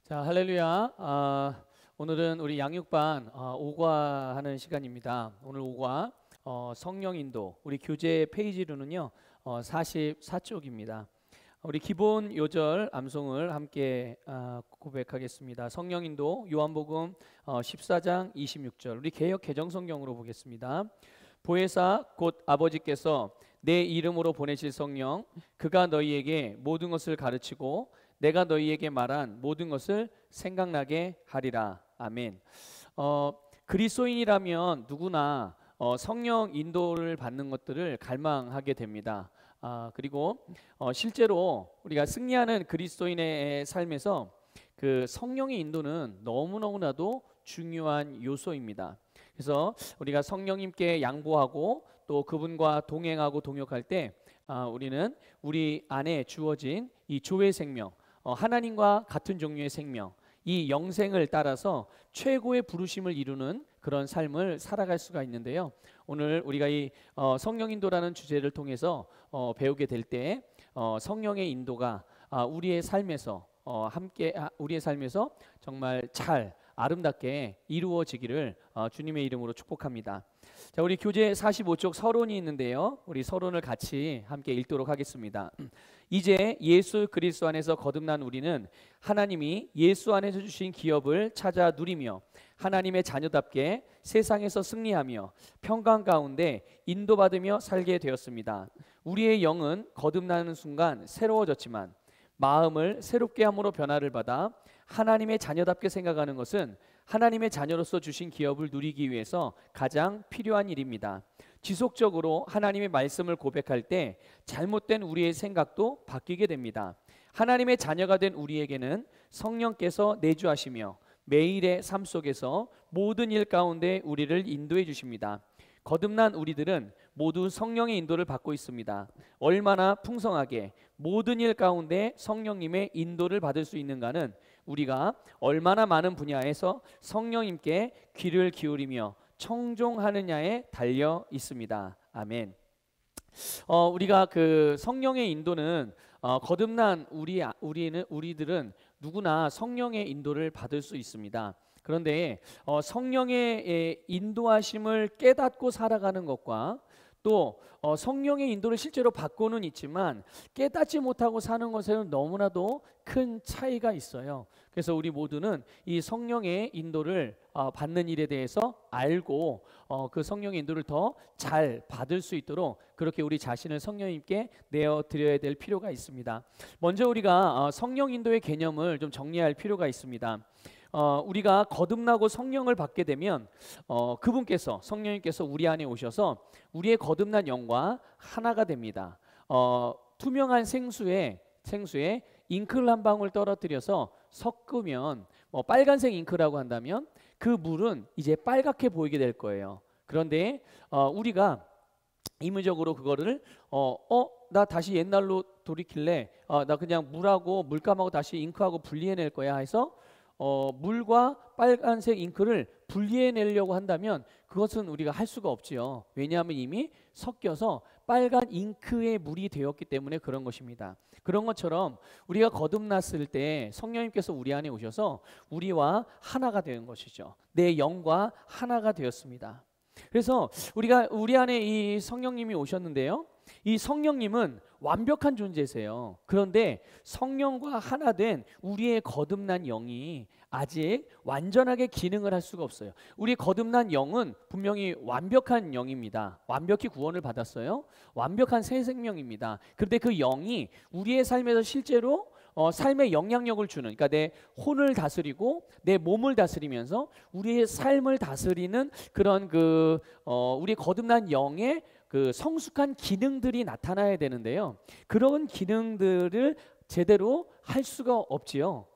자, 할렐루야. 오늘은 우리 양육반 오과하는 시간입니다. 오늘 오과 성령 인도 우리 교재 페이지로는요 44쪽입니다. 우리 기본 요절 암송을 함께 고백하겠습니다. 성령 인도 요한복음 14장 26절 우리 개역 개정 성경으로 보겠습니다. 보혜사 곧 아버지께서 내 이름으로 보내실 성령 그가 너희에게 모든 것을 가르치고 내가 너희에게 말한 모든 것을 생각나게 하리라. 아멘. 그리스도인이라면 누구나 성령 인도를 받는 것들을 갈망하게 됩니다. 그리고 실제로 우리가 승리하는 그리스도인의 삶에서 그 성령의 인도는 너무너무나도 중요한 요소입니다. 그래서 우리가 성령님께 양보하고 또 그분과 동행하고 동역할 때 우리는 우리 안에 주어진 이 조의 생명, 하나님과 같은 종류의 생명, 이 영생을 따라서 최고의 부르심을 이루는 그런 삶을 살아갈 수가 있는데요. 오늘 우리가 이 성령 인도라는 주제를 통해서 배우게 될 때 성령의 인도가 우리의 삶에서 함께 우리의 삶에서 정말 잘 아름답게 이루어지기를 주님의 이름으로 축복합니다. 자, 우리 교재 45쪽 서론이 있는데요. 우리 서론을 같이 함께 읽도록 하겠습니다. 이제 예수 그리스도 안에서 거듭난 우리는 하나님이 예수 안에서 주신 기업을 찾아 누리며 하나님의 자녀답게 세상에서 승리하며 평강 가운데 인도받으며 살게 되었습니다. 우리의 영은 거듭나는 순간 새로워졌지만 마음을 새롭게 함으로 변화를 받아 하나님의 자녀답게 생각하는 것은 하나님의 자녀로서 주신 기업을 누리기 위해서 가장 필요한 일입니다. 지속적으로 하나님의 말씀을 고백할 때 잘못된 우리의 생각도 바뀌게 됩니다. 하나님의 자녀가 된 우리에게는 성령께서 내주하시며 매일의 삶 속에서 모든 일 가운데 우리를 인도해 주십니다. 거듭난 우리들은 모두 성령의 인도를 받고 있습니다. 얼마나 풍성하게 모든 일 가운데 성령님의 인도를 받을 수 있는가는 우리가 얼마나 많은 분야에서 성령님께 귀를 기울이며 청종하느냐에 달려 있습니다. 아멘. 우리가 그 성령의 인도는 거듭난 우리들은 누구나 성령의 인도를 받을 수 있습니다. 그런데 성령의 인도하심을 깨닫고 살아가는 것과 또 성령의 인도를 실제로 받고는 있지만 깨닫지 못하고 사는 것에는 너무나도 큰 차이가 있어요. 그래서 우리 모두는 이 성령의 인도를 받는 일에 대해서 알고 그 성령의 인도를 더 잘 받을 수 있도록 그렇게 우리 자신을 성령님께 내어드려야 될 필요가 있습니다. 먼저 우리가 성령 인도의 개념을 좀 정리할 필요가 있습니다. 우리가 거듭나고 성령을 받게 되면 그분께서 성령님께서 우리 안에 오셔서 우리의 거듭난 영과 하나가 됩니다. 투명한 생수에 잉크를 한 방울 떨어뜨려서 섞으면 빨간색 잉크라고 한다면 그 물은 이제 빨갛게 보이게 될 거예요. 그런데 우리가 임의적으로 그거를 나 다시 옛날로 돌이킬래, 나 그냥 물하고 물감하고 다시 잉크하고 분리해낼 거야 해서 물과 빨간색 잉크를 분리해내려고 한다면 그것은 우리가 할 수가 없지요. 왜냐하면 이미 섞여서 빨간 잉크의 물이 되었기 때문에 그런 것입니다. 그런 것처럼 우리가 거듭났을 때 성령님께서 우리 안에 오셔서 우리와 하나가 되는 것이죠. 내 영과 하나가 되었습니다. 그래서 우리 안에 이 성령님이 오셨는데요. 이 성령님은 완벽한 존재세요. 그런데 성령과 하나 된 우리의 거듭난 영이 아직 완전하게 기능을 할 수가 없어요. 우리 거듭난 영은 분명히 완벽한 영입니다. 완벽히 구원을 받았어요. 완벽한 새 생명입니다. 그런데 그 영이 우리의 삶에서 실제로 삶의 영향력을 주는, 그러니까 내 혼을 다스리고 내 몸을 다스리면서 우리의 삶을 다스리는 그런 우리 거듭난 영의 그 성숙한 기능들이 나타나야 되는데요. 그런 기능들을 제대로 할 수가 없지요.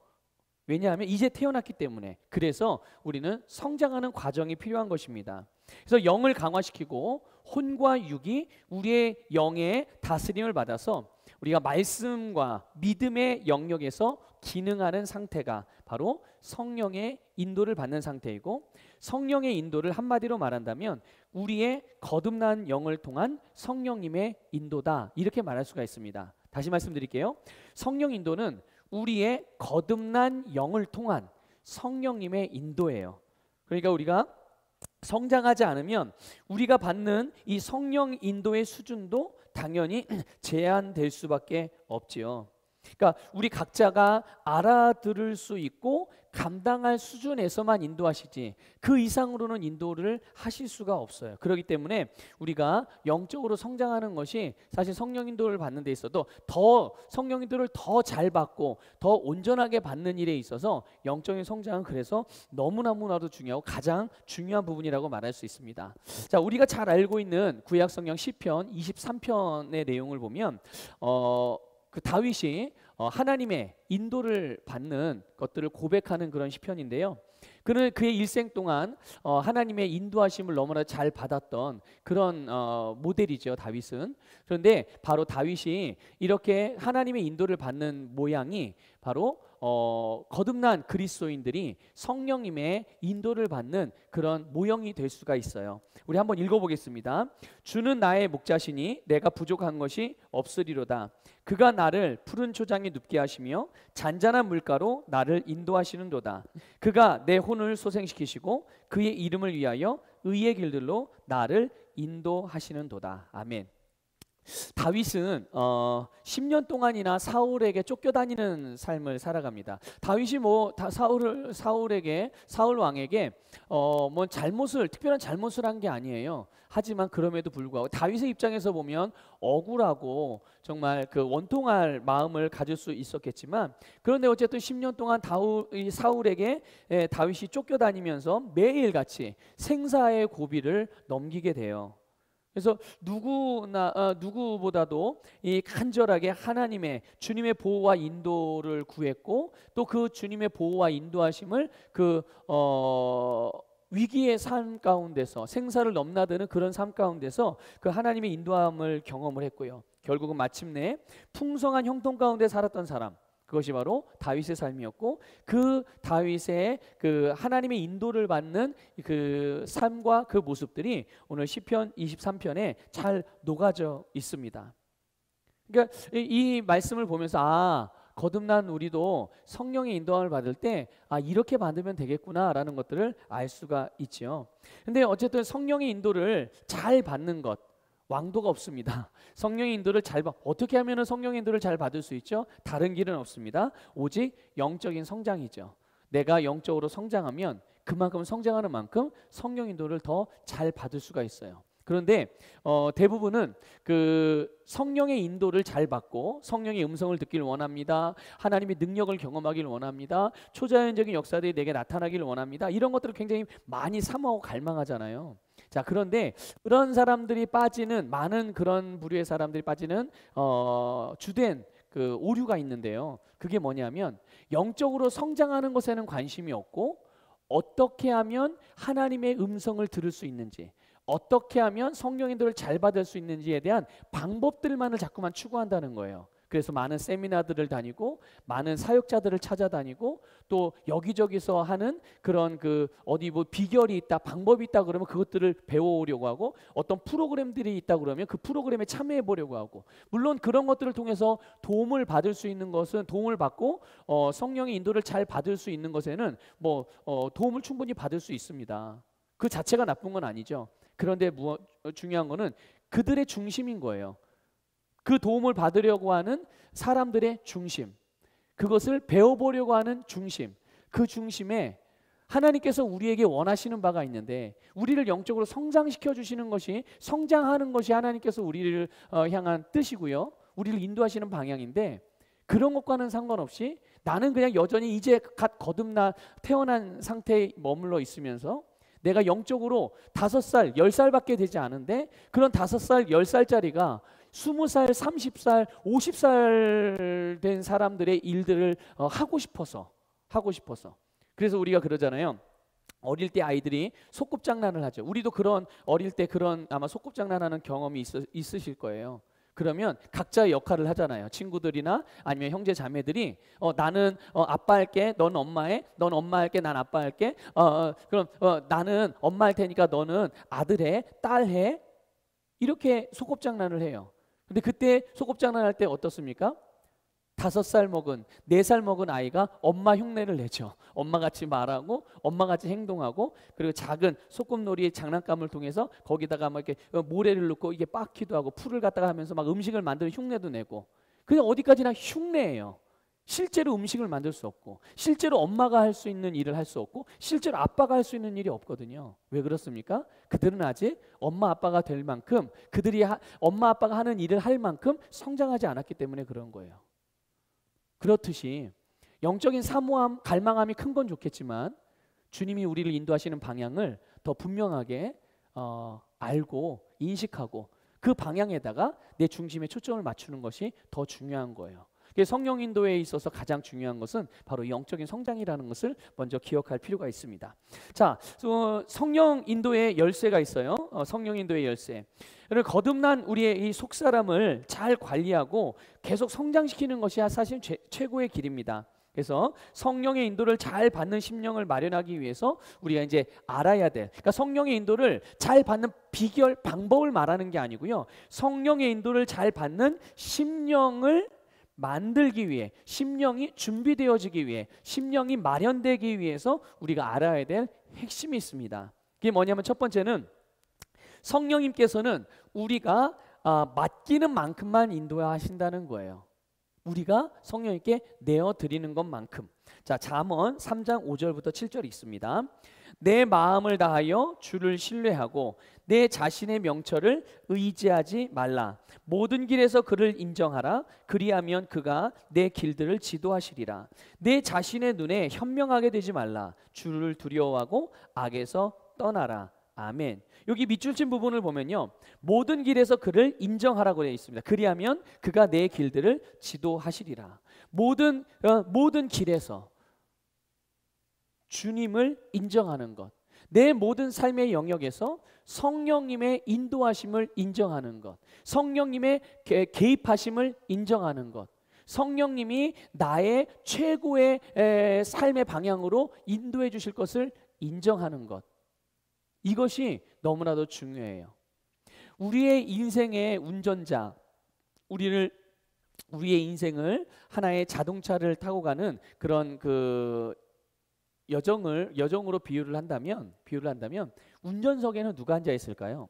왜냐하면 이제 태어났기 때문에. 그래서 우리는 성장하는 과정이 필요한 것입니다. 그래서 영을 강화시키고 혼과 육이 우리의 영의 다스림을 받아서 우리가 말씀과 믿음의 영역에서 기능하는 상태가 바로 성령의 인도를 받는 상태이고, 성령의 인도를 한마디로 말한다면 우리의 거듭난 영을 통한 성령님의 인도다, 이렇게 말할 수가 있습니다. 다시 말씀드릴게요. 성령 인도는 우리의 거듭난 영을 통한 성령님의 인도예요. 그러니까 우리가 성장하지 않으면 우리가 받는 이 성령 인도의 수준도 당연히 제한될 수밖에 없지요. 그러니까 우리 각자가 알아들을 수 있고 감당할 수준에서만 인도하시지 그 이상으로는 인도를 하실 수가 없어요. 그렇기 때문에 우리가 영적으로 성장하는 것이 사실 성령 인도를 받는 데 있어도 더 성령 인도를 더 잘 받고 더 온전하게 받는 일에 있어서 영적인 성장은 그래서 너무나도 중요하고 가장 중요한 부분이라고 말할 수 있습니다. 자, 우리가 잘 알고 있는 구약 성경 시편 23편의 내용을 보면 그 다윗이 하나님의 인도를 받는 것들을 고백하는 그런 시편인데요. 그는 그의 일생 동안 하나님의 인도하심을 너무나 잘 받았던 그런 모델이죠, 다윗은. 그런데 바로 다윗이 이렇게 하나님의 인도를 받는 모양이 바로 거듭난 그리스도인들이 성령님의 인도를 받는 그런 모형이 될 수가 있어요. 우리 한번 읽어보겠습니다. 주는 나의 목자시니 내가 부족한 것이 없으리로다. 그가 나를 푸른 초장에 눕게 하시며 잔잔한 물가로 나를 인도하시는도다. 그가 내 혼을 소생시키시고 그의 이름을 위하여 의의 길들로 나를 인도하시는도다. 아멘. 다윗은 10년 동안이나 사울에게 쫓겨다니는 삶을 살아갑니다. 다윗이 사울 왕에게 뭐 특별한 잘못을 한 게 아니에요. 하지만 그럼에도 불구하고 다윗의 입장에서 보면 억울하고 정말 그 원통할 마음을 가질 수 있었겠지만, 그런데 어쨌든 10년 동안 사울에게 다윗이 쫓겨다니면서 매일같이 생사의 고비를 넘기게 돼요. 그래서 누구보다도 이 간절하게 주님의 보호와 인도를 구했고, 또 그 주님의 보호와 인도하심을 위기의 삶 가운데서, 생사를 넘나드는 그런 삶 가운데서 그 하나님의 인도함을 경험을 했고요. 결국은 마침내 풍성한 형통 가운데 살았던 사람, 그것이 바로 다윗의 삶이었고, 그 다윗의 그 하나님의 인도를 받는 그 삶과 그 모습들이 오늘 시편 23편에 잘 녹아져 있습니다. 그러니까 이 말씀을 보면서 거듭난 우리도 성령의 인도함을 받을 때 이렇게 받으면 되겠구나라는 것들을 알 수가 있죠. 근데 어쨌든 성령의 인도를 잘 받는 것, 왕도가 없습니다. 성령의 인도를 어떻게 하면 성령의 인도를 잘 받을 수 있죠? 다른 길은 없습니다. 오직 영적인 성장이죠. 내가 영적으로 성장하면 그만큼 성장하는 만큼 성령 인도를 더 잘 받을 수가 있어요. 그런데 대부분은 그 성령의 인도를 잘 받고 성령의 음성을 듣기를 원합니다. 하나님의 능력을 경험하기를 원합니다. 초자연적인 역사들이 내게 나타나기를 원합니다. 이런 것들을 굉장히 많이 사모하고 갈망하잖아요. 자, 그런데 그런 사람들이 빠지는, 많은 그런 부류의 사람들이 빠지는 주된 그 오류가 있는데요. 그게 뭐냐면 영적으로 성장하는 것에는 관심이 없고, 어떻게 하면 하나님의 음성을 들을 수 있는지, 어떻게 하면 성령 인도를 잘 받을 수 있는지에 대한 방법들만을 자꾸만 추구한다는 거예요. 그래서 많은 세미나들을 다니고 많은 사역자들을 찾아다니고, 또 여기저기서 하는 그런 어디 비결이 있다, 방법이 있다 그러면 그것들을 배워오려고 하고, 어떤 프로그램들이 있다 그러면 그 프로그램에 참여해 보려고 하고, 물론 그런 것들을 통해서 도움을 받을 수 있는 것은, 도움을 받고 성령의 인도를 잘 받을 수 있는 것에는 도움을 충분히 받을 수 있습니다. 그 자체가 나쁜 건 아니죠. 그런데 중요한 거는 그들의 중심인 거예요. 그 도움을 받으려고 하는 사람들의 중심, 그것을 배워보려고 하는 중심, 그 중심에 하나님께서 우리에게 원하시는 바가 있는데, 우리를 영적으로 성장시켜 주시는 것이, 성장하는 것이 하나님께서 우리를 향한 뜻이고요, 우리를 인도하시는 방향인데, 그런 것과는 상관없이 나는 그냥 여전히 이제 갓 태어난 상태에 머물러 있으면서 내가 영적으로 5살, 10살밖에 되지 않은데, 그런 5살, 10살짜리가 20살, 30살, 50살 된 사람들의 일들을 하고 싶어서. 그래서 우리가 그러잖아요. 어릴 때 아이들이 소꿉장난을 하죠. 우리도 어릴 때 아마 소꿉장난하는 경험이 있으실 거예요. 그러면 각자의 역할을 하잖아요. 친구들이나 아니면 형제 자매들이 나는 아빠 할게, 넌 엄마 해. 넌 엄마 할게, 난 아빠 할게. 그럼 나는 엄마 할 테니까 너는 아들 해, 딸 해. 이렇게 소꿉장난을 해요. 근데 그때 소꿉장난 할 때 어떻습니까? 5살 먹은, 4살 먹은 아이가 엄마 흉내를 내죠. 엄마같이 말하고 엄마같이 행동하고, 그리고 작은 소꿉놀이의 장난감을 통해서 거기다가 막 이렇게 모래를 넣고 이게 빻기도 하고 풀을 갖다가 하면서 막 음식을 만드는 흉내도 내고, 그냥 어디까지나 흉내예요. 실제로 음식을 만들 수 없고, 실제로 엄마가 할 수 있는 일을 할 수 없고, 실제로 아빠가 할 수 있는 일이 없거든요. 왜 그렇습니까? 그들은 아직 엄마 아빠가 될 만큼, 그들이 엄마 아빠가 하는 일을 할 만큼 성장하지 않았기 때문에 그런 거예요. 그렇듯이 영적인 사모함, 갈망함이 큰 건 좋겠지만 주님이 우리를 인도하시는 방향을 더 분명하게 알고 인식하고 그 방향에다가 내 중심에 초점을 맞추는 것이 더 중요한 거예요. 성령 인도에 있어서 가장 중요한 것은 바로 영적인 성장이라는 것을 먼저 기억할 필요가 있습니다. 자, 성령 인도의 열쇠가 있어요. 성령 인도의 열쇠. 거듭난 우리의 이 속사람을 잘 관리하고 계속 성장시키는 것이 사실 최고의 길입니다. 그래서 성령의 인도를 잘 받는 심령을 마련하기 위해서 우리가 이제 알아야 될, 그러니까 성령의 인도를 잘 받는 비결, 방법을 말하는 게 아니고요. 성령의 인도를 잘 받는 심령을 만들기 위해, 심령이 준비되어지기 위해, 심령이 마련되기 위해서 우리가 알아야 될 핵심이 있습니다. 그게 뭐냐면 첫 번째는 성령님께서는 우리가 맡기는 만큼만 인도하신다는 거예요. 우리가 성령님께 내어드리는 것만큼. 자, 잠언 3장 5절부터 7절 있습니다. 내 마음을 다하여 주를 신뢰하고 내 자신의 명철을 의지하지 말라. 모든 길에서 그를 인정하라. 그리하면 그가 내 길들을 지도하시리라. 내 자신의 눈에 현명하게 되지 말라. 주를 두려워하고 악에서 떠나라. 아멘. 여기 밑줄 친 부분을 보면요, 모든 길에서 그를 인정하라고 되어 있습니다. 그리하면 그가 내 길들을 지도하시리라. 모든 길에서 주님을 인정하는 것, 내 모든 삶의 영역에서 성령님의 인도하심을 인정하는 것, 성령님의 개입하심을 인정하는 것, 성령님이 나의 최고의 삶의 방향으로 인도해 주실 것을 인정하는 것, 이것이 너무나도 중요해요. 우리의 인생의 운전자, 우리의 인생을 하나의 자동차를 타고 가는 그런 여정으로 비유를 한다면 운전석에는 누가 앉아 있을까요?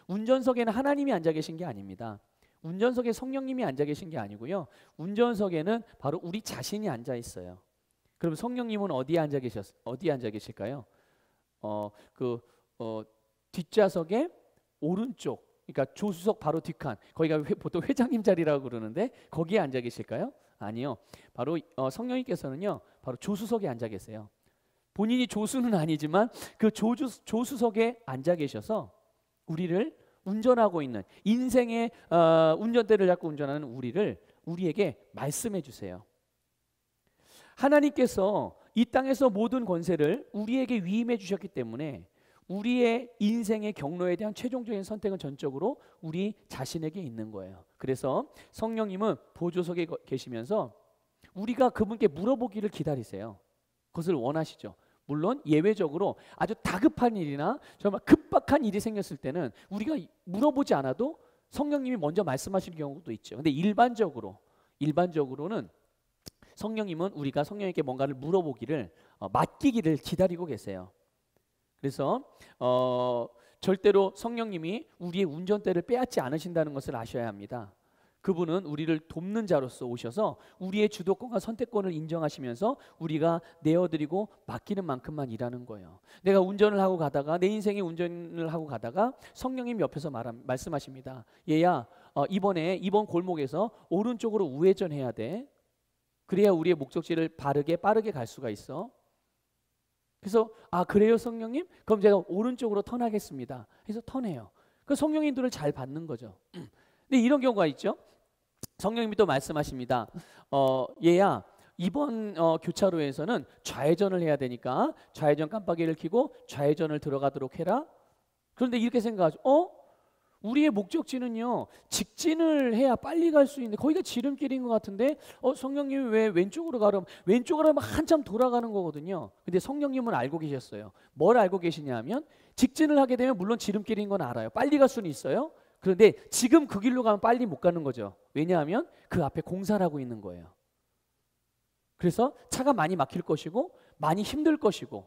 운전석에는 하나님이 앉아 계신 게 아닙니다. 운전석에 성령님이 앉아 계신 게 아니고요. 운전석에는 바로 우리 자신이 앉아 있어요. 그럼 성령님은 어디에 앉아 계실까요? 뒷좌석의 오른쪽, 그러니까 조수석 바로 뒷칸, 거기가 보통 회장님 자리라고 그러는데 거기에 앉아 계실까요? 아니요. 바로 성령님께서는요, 바로 조수석에 앉아 계세요. 본인이 조수는 아니지만 그 조수석에 앉아 계셔서 우리를 운전하고 있는, 인생의 운전대를 잡고 운전하는 우리에게 말씀해 주세요. 하나님께서 이 땅에서 모든 권세를 우리에게 위임해 주셨기 때문에 우리의 인생의 경로에 대한 최종적인 선택은 전적으로 우리 자신에게 있는 거예요. 그래서 성령님은 보조석에 계시면서 우리가 그분께 물어보기를 기다리세요. 그것을 원하시죠. 물론 예외적으로 아주 다급한 일이나 정말 급박한 일이 생겼을 때는 우리가 물어보지 않아도 성령님이 먼저 말씀하실 경우도 있죠. 근데 일반적으로는 성령님은 우리가 성령님께 뭔가를 물어보기를, 맡기기를 기다리고 계세요. 그래서 절대로 성령님이 우리의 운전대를 빼앗지 않으신다는 것을 아셔야 합니다. 그분은 우리를 돕는 자로서 오셔서 우리의 주도권과 선택권을 인정하시면서 우리가 내어드리고 맡기는 만큼만 일하는 거예요. 내가 운전을 하고 가다가, 내 인생의 운전을 하고 가다가 성령님 옆에서 말씀하십니다. 얘야, 이번 골목에서 오른쪽으로 우회전해야 돼. 그래야 우리의 목적지를 빠르게 빠르게 갈 수가 있어. 그래서 그래요 성령님? 그럼 제가 오른쪽으로 턴하겠습니다. 그래서 턴해요. 그 성령님들을 잘 받는 거죠. 근데 이런 경우가 있죠. 성령님이 또 말씀하십니다. 얘야, 이번 교차로에서는 좌회전을 해야 되니까 좌회전 깜빡이를 켜고 좌회전을 들어가도록 해라. 그런데 이렇게 생각하죠. 우리의 목적지는요, 직진을 해야 빨리 갈 수 있는데 거기가 지름길인 것 같은데 성령님이 왜 왼쪽으로 가라면 왼쪽으로 하면 한참 돌아가는 거거든요. 근데 성령님은 알고 계셨어요. 뭘 알고 계시냐 하면 직진을 하게 되면 물론 지름길인 건 알아요. 빨리 갈 수는 있어요. 그런데 지금 그 길로 가면 빨리 못 가는 거죠. 왜냐하면 그 앞에 공사를 하고 있는 거예요. 그래서 차가 많이 막힐 것이고 많이 힘들 것이고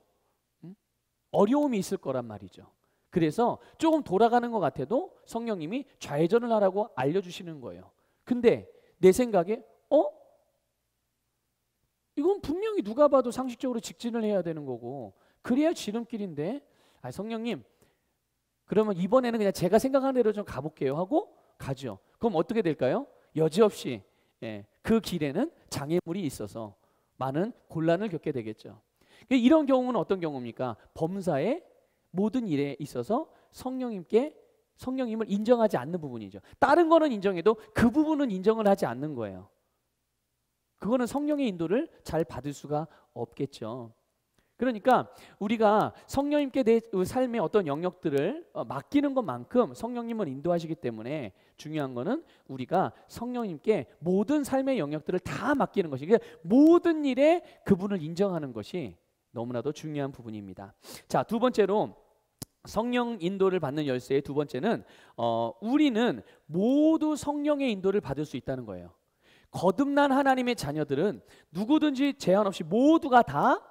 어려움이 있을 거란 말이죠. 그래서 조금 돌아가는 것 같아도 성령님이 좌회전을 하라고 알려주시는 거예요. 근데 내 생각에 이건 분명히 누가 봐도 상식적으로 직진을 해야 되는 거고 그래야 지름길인데 성령님 그러면 이번에는 그냥 제가 생각하는 대로 좀 가볼게요 하고 가죠. 그럼 어떻게 될까요? 여지없이 그 길에는 장애물이 있어서 많은 곤란을 겪게 되겠죠. 이런 경우는 어떤 경우입니까? 범사의 모든 일에 있어서 성령님을 인정하지 않는 부분이죠. 다른 거는 인정해도 그 부분은 인정을 하지 않는 거예요. 그거는 성령의 인도를 잘 받을 수가 없겠죠. 그러니까 우리가 성령님께 내 삶의 어떤 영역들을 맡기는 것만큼 성령님을 인도하시기 때문에 중요한 거는 우리가 성령님께 모든 삶의 영역들을 다 맡기는 것이, 그러니까 모든 일에 그분을 인정하는 것이 너무나도 중요한 부분입니다. 자, 두 번째로 성령 인도를 받는 열쇠의 두 번째는 우리는 모두 성령의 인도를 받을 수 있다는 거예요. 거듭난 하나님의 자녀들은 누구든지 제한 없이 모두가 다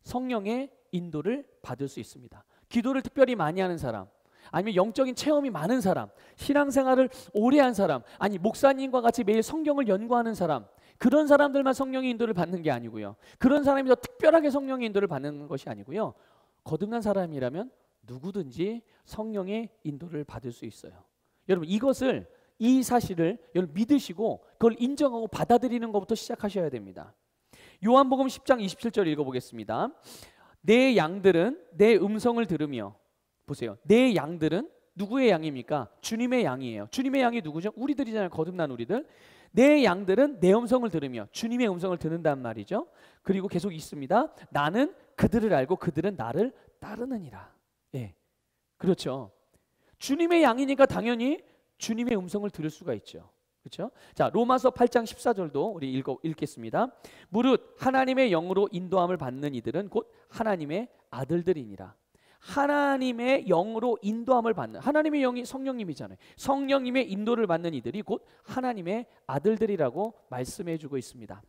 성령의 인도를 받을 수 있습니다. 기도를 특별히 많이 하는 사람, 아니면 영적인 체험이 많은 사람, 신앙생활을 오래 한 사람, 아니 목사님과 같이 매일 성경을 연구하는 사람, 그런 사람들만 성령의 인도를 받는 게 아니고요. 그런 사람이 더 특별하게 성령의 인도를 받는 것이 아니고요. 거듭난 사람이라면 누구든지 성령의 인도를 받을 수 있어요. 여러분 이 사실을 여러분 믿으시고 그걸 인정하고 받아들이는 것부터 시작하셔야 됩니다. 요한복음 10장 27절 읽어보겠습니다. 내 양들은 내 음성을 들으며, 보세요. 내 양들은 누구의 양입니까? 주님의 양이에요. 주님의 양이 누구죠? 우리들이잖아요. 거듭난 우리들. 내 양들은 내 음성을 들으며, 주님의 음성을 듣는단 말이죠. 그리고 계속 있습니다. 나는 그들을 알고 그들은 나를 따르느니라. 예, 그렇죠. 주님의 양이니까 당연히 주님의 음성을 들을 수가 있죠. 그렇죠? 자, 로마서 8장 14절도 우리 읽겠습니다. 무릇 하나님의 영으로 인도함을 받는 이들은 곧 하나님의 아들들이니라. 하나님의 영으로 인도함을 받는, 하나님의 영이 성령님이잖아요. 성령님의 인도를 받는 이들이 곧 하나님의 아들들이라고 말씀해 주고 있습니다.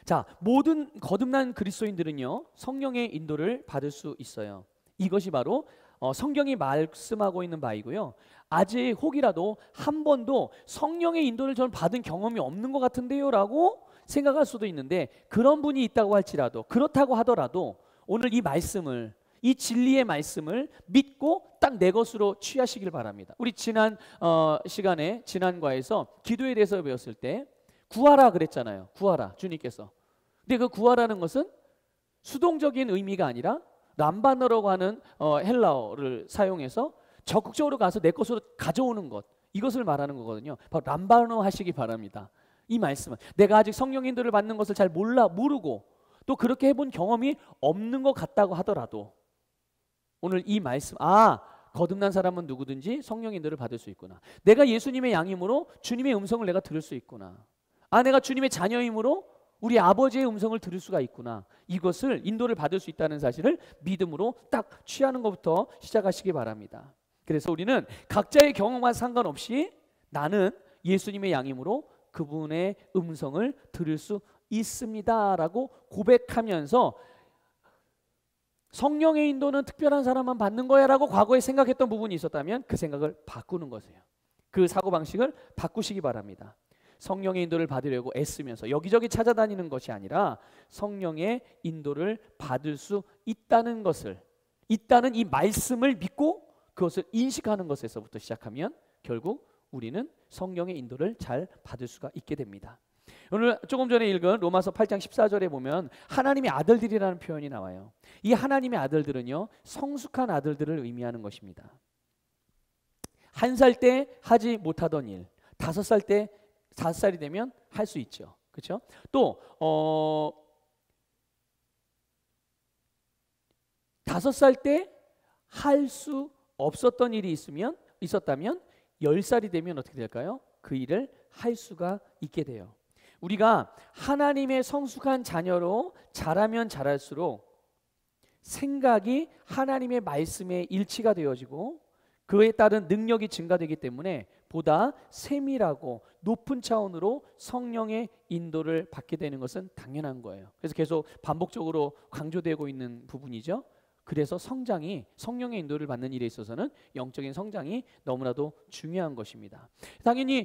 자, 모든 거듭난 그리스도인들은요 성령의 인도를 받을 수 있어요. 이것이 바로 성경이 말씀하고 있는 바이고요. 아직 혹이라도 한 번도 성령의 인도를 저는 받은 경험이 없는 것 같은데요 라고 생각할 수도 있는데, 그런 분이 있다고 할지라도, 그렇다고 하더라도 오늘 이 말씀을, 이 진리의 말씀을 믿고 딱 내 것으로 취하시길 바랍니다. 우리 지난 시간에 지난과에서 기도에 대해서 배웠을 때 구하라 그랬잖아요. 구하라, 주님께서. 근데 그 구하라는 것은 수동적인 의미가 아니라 람바너라고 하는 헬라어를 사용해서 적극적으로 가서 내 것으로 가져오는 것, 이것을 말하는 거거든요. 바로 람바너 하시기 바랍니다. 이 말씀은 내가 아직 성령 인도를 받는 것을 잘 모르고 또 그렇게 해본 경험이 없는 것 같다고 하더라도 오늘 이 말씀, 거듭난 사람은 누구든지 성령 인도를 받을 수 있구나. 내가 예수님의 양이므로 주님의 음성을 내가 들을 수 있구나. 내가 주님의 자녀이므로 우리 아버지의 음성을 들을 수가 있구나. 이것을 인도를 받을 수 있다는 사실을 믿음으로 딱 취하는 것부터 시작하시기 바랍니다. 그래서 우리는 각자의 경험과 상관없이 나는 예수님의 양이므로 그분의 음성을 들을 수 있습니다라고 고백하면서, 성령의 인도는 특별한 사람만 받는 거야 라고 과거에 생각했던 부분이 있었다면 그 생각을 바꾸는 것이에요. 그 사고방식을 바꾸시기 바랍니다. 성령의 인도를 받으려고 애쓰면서 여기저기 찾아다니는 것이 아니라 성령의 인도를 받을 수 있다는 것을, 있다는 이 말씀을 믿고 그것을 인식하는 것에서부터 시작하면 결국 우리는 성령의 인도를 잘 받을 수가 있게 됩니다. 오늘 조금 전에 읽은 로마서 8장 14절에 보면 하나님의 아들들이라는 표현이 나와요. 이 하나님의 아들들은요 성숙한 아들들을 의미하는 것입니다. 1살 때 하지 못하던 일 5살이 되면 할 수 있죠. 그렇죠? 또 5살 때 할 수 없었던 일이 있었다면 10살이 되면 어떻게 될까요? 그 일을 할 수가 있게 돼요. 우리가 하나님의 성숙한 자녀로 자라면 자랄수록 생각이 하나님의 말씀에 일치가 되어지고 그에 따른 능력이 증가되기 때문에 보다 세밀하고 높은 차원으로 성령의 인도를 받게 되는 것은 당연한 거예요. 그래서 계속 반복적으로 강조되고 있는 부분이죠. 그래서 성장이, 성령의 인도를 받는 일에 있어서는 영적인 성장이 너무나도 중요한 것입니다. 당연히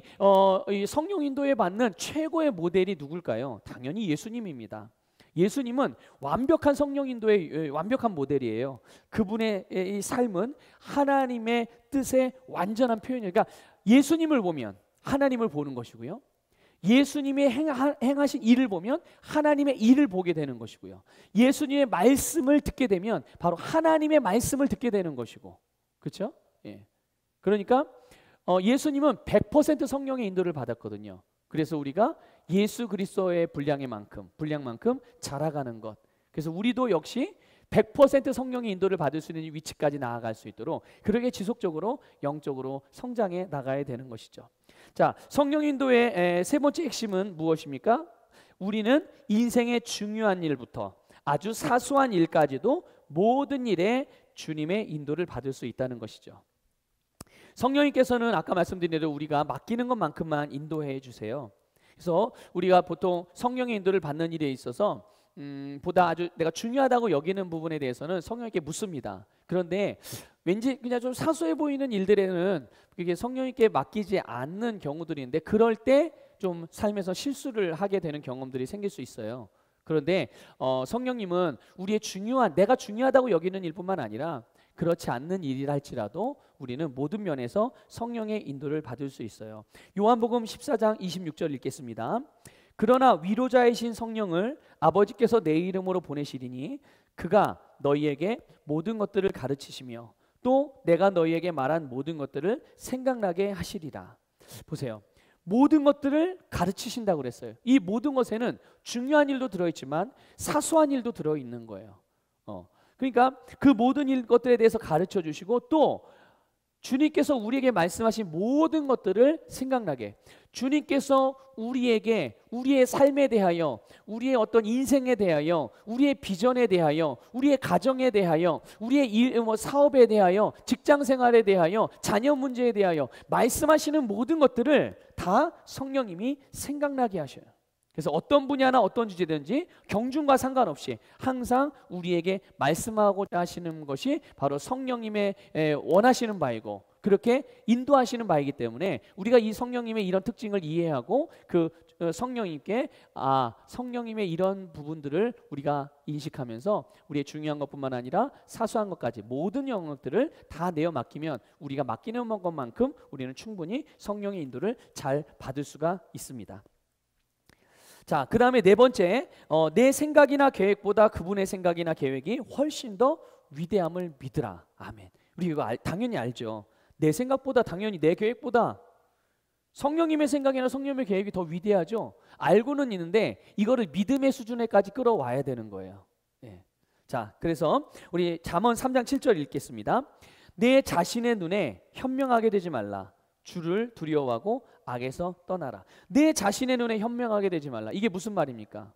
이 성령 인도에 받는 최고의 모델이 누굴까요? 당연히 예수님입니다. 예수님은 완벽한 성령 인도의 완벽한 모델이에요. 그분의 이 삶은 하나님의 뜻의 완전한 표현이에요. 그러니까 예수님을 보면 하나님을 보는 것이고요. 예수님이 행하신 일을 보면 하나님의 일을 보게 되는 것이고요. 예수님의 말씀을 듣게 되면 바로 하나님의 말씀을 듣게 되는 것이고, 그렇죠? 예. 그러니까 예수님은 100% 성령의 인도를 받았거든요. 그래서 우리가 예수 그리스도의 분량만큼 자라가는 것. 그래서 우리도 역시 100% 성령의 인도를 받을 수 있는 위치까지 나아갈 수 있도록 그렇게 지속적으로 영적으로 성장해 나가야 되는 것이죠. 자, 성령 인도의 세 번째 핵심은 무엇입니까? 우리는 인생의 중요한 일부터 아주 사소한 일까지도 모든 일에 주님의 인도를 받을 수 있다는 것이죠. 성령님께서는 아까 말씀드린 대로 우리가 맡기는 것만큼만 인도해 주세요. 그래서 우리가 보통 성령의 인도를 받는 일에 있어서 보다 아주 내가 중요하다고 여기는 부분에 대해서는 성령님께 묻습니다. 그런데 왠지 그냥 좀 사소해 보이는 일들에는 그게 성령님께 맡기지 않는 경우들이 있는데, 그럴 때 좀 삶에서 실수를 하게 되는 경험들이 생길 수 있어요. 그런데 성령님은 우리의 중요한, 내가 중요하다고 여기는 일뿐만 아니라 그렇지 않는 일이라 할지라도 우리는 모든 면에서 성령의 인도를 받을 수 있어요. 요한복음 14장 26절 읽겠습니다. 그러나 위로자이신 성령을 아버지께서 내 이름으로 보내시리니 그가 너희에게 모든 것들을 가르치시며 또 내가 너희에게 말한 모든 것들을 생각나게 하시리라. 보세요. 모든 것들을 가르치신다고 그랬어요. 이 모든 것에는 중요한 일도 들어있지만 사소한 일도 들어있는 거예요. 그러니까 그 모든 것들에 대해서 가르쳐 주시고, 또 주님께서 우리에게 말씀하신 모든 것들을 생각나게, 주님께서 우리에게 우리의 삶에 대하여, 우리의 어떤 인생에 대하여, 우리의 비전에 대하여, 우리의 가정에 대하여, 우리의 일, 사업에 대하여, 직장 생활에 대하여, 자녀 문제에 대하여 말씀하시는 모든 것들을 다 성령님이 생각나게 하셔요. 그래서 어떤 분야나 어떤 주제든지 경중과 상관없이 항상 우리에게 말씀하고자 하시는 것이 바로 성령님의 원하시는 바이고, 그렇게 인도하시는 바이기 때문에 우리가 이 성령님의 이런 특징을 이해하고 그 성령님께 성령님의 이런 부분들을 우리가 인식하면서 우리의 중요한 것뿐만 아니라 사소한 것까지 모든 영역들을 다 내어 맡기면 우리가 맡기는 것만큼 우리는 충분히 성령의 인도를 잘 받을 수가 있습니다. 자, 그 다음에 네 번째, 내 생각이나 계획보다 그분의 생각이나 계획이 훨씬 더 위대함을 믿으라. 아멘. 우리 이거 당연히 알죠. 내 생각보다, 당연히 내 계획보다 성령님의 생각이나 성령님의 계획이 더 위대하죠. 알고는 있는데 이거를 믿음의 수준에까지 끌어와야 되는 거예요. 예. 자, 그래서 우리 잠언 3장 7절 읽겠습니다. 내 자신의 눈에 현명하게 되지 말라. 주를 두려워하고 악에서 떠나라. 내 자신의 눈에 현명하게 되지 말라. 이게 무슨 말입니까?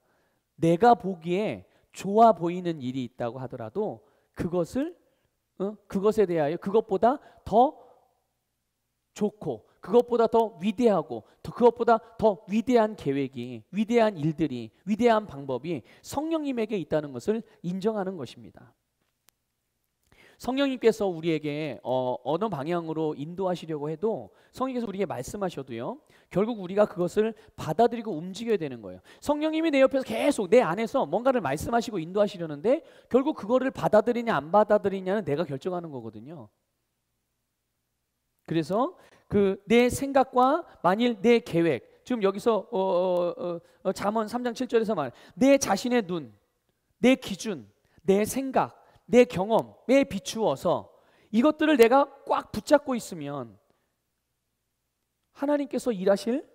내가 보기에 좋아 보이는 일이 있다고 하더라도 그것에 대하여 그것보다 더 좋고, 그것보다 더 위대하고, 그것보다 더 위대한 계획이, 위대한 일들이, 위대한 방법이 성령님에게 있다는 것을 인정하는 것입니다. 성령님께서 우리에게 어느 방향으로 인도하시려고 해도, 성령께서 우리에게 말씀하셔도요, 결국 우리가 그것을 받아들이고 움직여야 되는 거예요. 성령님이 내 옆에서 계속 내 안에서 뭔가를 말씀하시고 인도하시려는데 결국 그거를 받아들이냐 안 받아들이냐는 내가 결정하는 거거든요. 그래서 내 생각과 만일 내 계획, 지금 여기서 잠언 3장 7절에서 말, 내 자신의 눈, 내 기준, 내 생각, 내 경험에 비추어서 이것들을 내가 꽉 붙잡고 있으면 하나님께서 일하실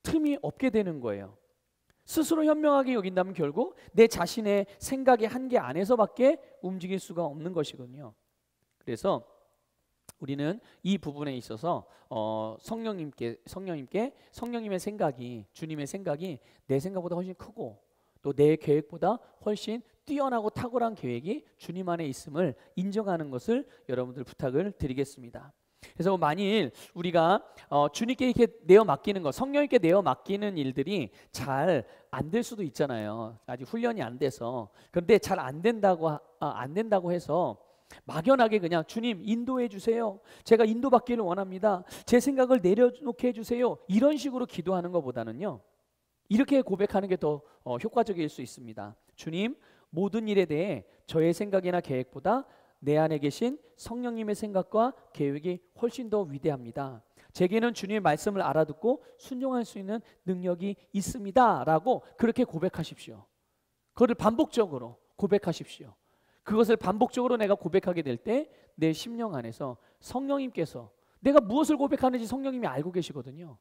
틈이 없게 되는 거예요. 스스로 현명하게 여긴다면 결국 내 자신의 생각의 한계 안에서밖에 움직일 수가 없는 것이거든요. 그래서 우리는 이 부분에 있어서 성령님의 생각이, 주님의 생각이 내 생각보다 훨씬 크고 또 내 계획보다 훨씬 뛰어나고 탁월한 계획이 주님 안에 있음을 인정하는 것을 여러분들 부탁을 드리겠습니다. 그래서 만일 우리가 주님께 이렇게 내어 맡기는 것, 성령님께 내어 맡기는 일들이 잘 안 될 수도 있잖아요. 아직 훈련이 안 돼서. 그런데 잘 안 된다고 해서 막연하게 그냥 주님 인도해 주세요. 제가 인도받기를 원합니다. 제 생각을 내려놓게 해주세요. 이런 식으로 기도하는 것보다는요, 이렇게 고백하는 게 더 효과적일 수 있습니다. 주님, 모든 일에 대해 저의 생각이나 계획보다 내 안에 계신 성령님의 생각과 계획이 훨씬 더 위대합니다. 제게는 주님의 말씀을 알아듣고 순종할 수 있는 능력이 있습니다 라고 그렇게 고백하십시오. 그것을 반복적으로 고백하십시오. 그것을 반복적으로 내가 고백하게 될 때 내 심령 안에서 성령님께서 내가 무엇을 고백하는지 성령님이 알고 계시거든요.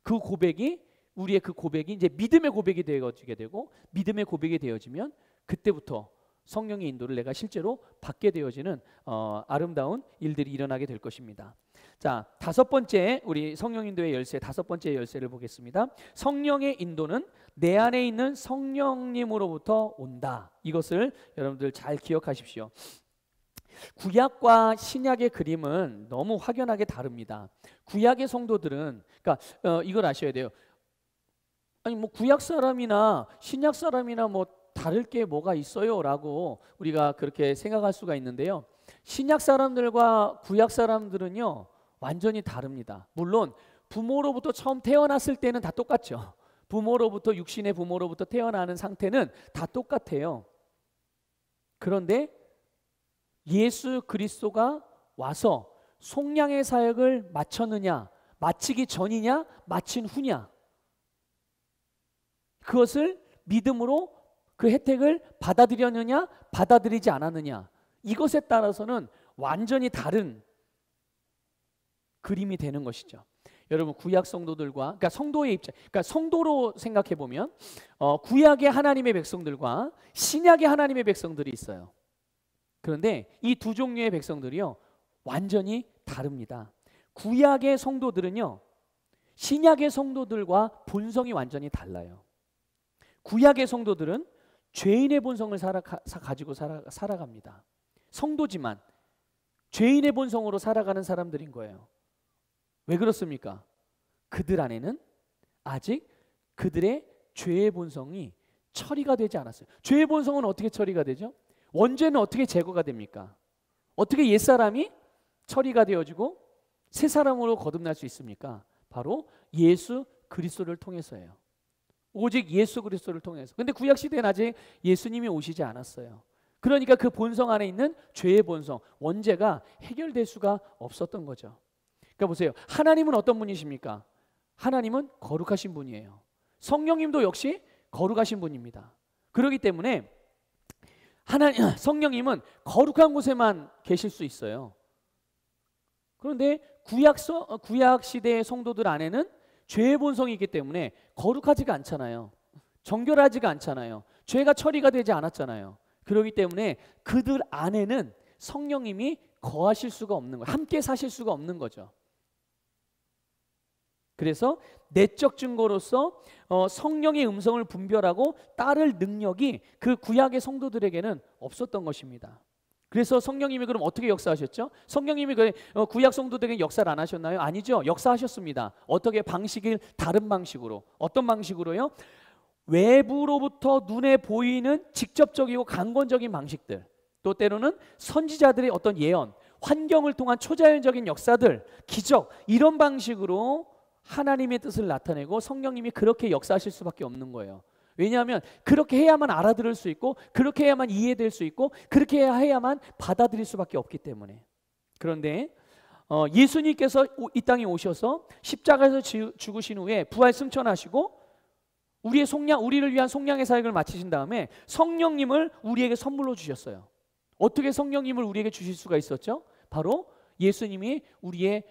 그 고백이, 우리의 그 고백이 이제 믿음의 고백이 되어지게 되고, 믿음의 고백이 되어지면 그때부터 성령의 인도를 내가 실제로 받게 되어지는 아름다운 일들이 일어나게 될 것입니다. 자, 다섯 번째, 우리 성령 인도의 열쇠, 다섯 번째 열쇠를 보겠습니다. 성령의 인도는 내 안에 있는 성령님으로부터 온다. 이것을 여러분들 잘 기억하십시오. 구약과 신약의 그림은 너무 확연하게 다릅니다. 구약의 성도들은, 그러니까 이걸 아셔야 돼요. 아니 뭐 구약 사람이나 신약 사람이나 뭐 다를 게 뭐가 있어요? 라고 우리가 그렇게 생각할 수가 있는데요. 신약 사람들과 구약 사람들은요, 완전히 다릅니다. 물론 부모로부터 처음 태어났을 때는 다 똑같죠. 부모로부터, 육신의 부모로부터 태어나는 상태는 다 똑같아요. 그런데 예수 그리스도가 와서 속량의 사역을 마쳤느냐, 마치기 전이냐, 마친 후냐, 그것을 믿음으로 그 혜택을 받아들였느냐, 받아들이지 않았느냐, 이것에 따라서는 완전히 다른 그림이 되는 것이죠. 여러분, 구약 성도들과, 그러니까 성도의 입장, 그러니까 성도로 생각해 보면 구약의 하나님의 백성들과 신약의 하나님의 백성들이 있어요. 그런데 이 두 종류의 백성들이요, 완전히 다릅니다. 구약의 성도들은요, 신약의 성도들과 본성이 완전히 달라요. 구약의 성도들은 죄인의 본성을 가지고 살아갑니다. 성도지만 죄인의 본성으로 살아가는 사람들인 거예요. 왜 그렇습니까? 그들 안에는 아직 그들의 죄의 본성이 처리가 되지 않았어요. 죄의 본성은 어떻게 처리가 되죠? 원죄는 어떻게 제거가 됩니까? 어떻게 옛사람이 처리가 되어지고 새 사람으로 거듭날 수 있습니까? 바로 예수 그리스도를 통해서예요. 오직 예수 그리스도를 통해서. 근데 구약 시대는 아직 예수님이 오시지 않았어요. 그러니까 그 본성 안에 있는 죄의 본성, 원죄가 해결될 수가 없었던 거죠. 그러니까 보세요. 하나님은 어떤 분이십니까? 하나님은 거룩하신 분이에요. 성령님도 역시 거룩하신 분입니다. 그렇기 때문에 성령님은 거룩한 곳에만 계실 수 있어요. 그런데 구약 시대의 성도들 안에는 죄의 본성이 있기 때문에 거룩하지가 않잖아요. 정결하지가 않잖아요. 죄가 처리가 되지 않았잖아요. 그렇기 때문에 그들 안에는 성령님이 거하실 수가 없는 거예요. 함께 사실 수가 없는 거죠. 그래서 내적 증거로서 성령의 음성을 분별하고 따를 능력이 그 구약의 성도들에게는 없었던 것입니다. 그래서 성령님이 그럼 어떻게 역사하셨죠? 성령님이 구약 성도들에게 역사를 안 하셨나요? 아니죠. 역사하셨습니다. 어떻게? 다른 방식으로. 어떤 방식으로요? 외부로부터 눈에 보이는 직접적이고 강권적인 방식들, 또 때로는 선지자들의 어떤 예언, 환경을 통한 초자연적인 역사들, 기적, 이런 방식으로 하나님의 뜻을 나타내고 성령님이 그렇게 역사하실 수밖에 없는 거예요. 왜냐하면 그렇게 해야만 알아들을 수 있고, 그렇게 해야만 이해될 수 있고, 그렇게 해야만 받아들일 수밖에 없기 때문에. 그런데 예수님께서 이 땅에 오셔서 십자가에서 죽으신 후에 부활 승천하시고 우리를 위한 속량의 사역을 마치신 다음에 성령님을 우리에게 선물로 주셨어요. 어떻게 성령님을 우리에게 주실 수가 있었죠? 바로 예수님이 우리의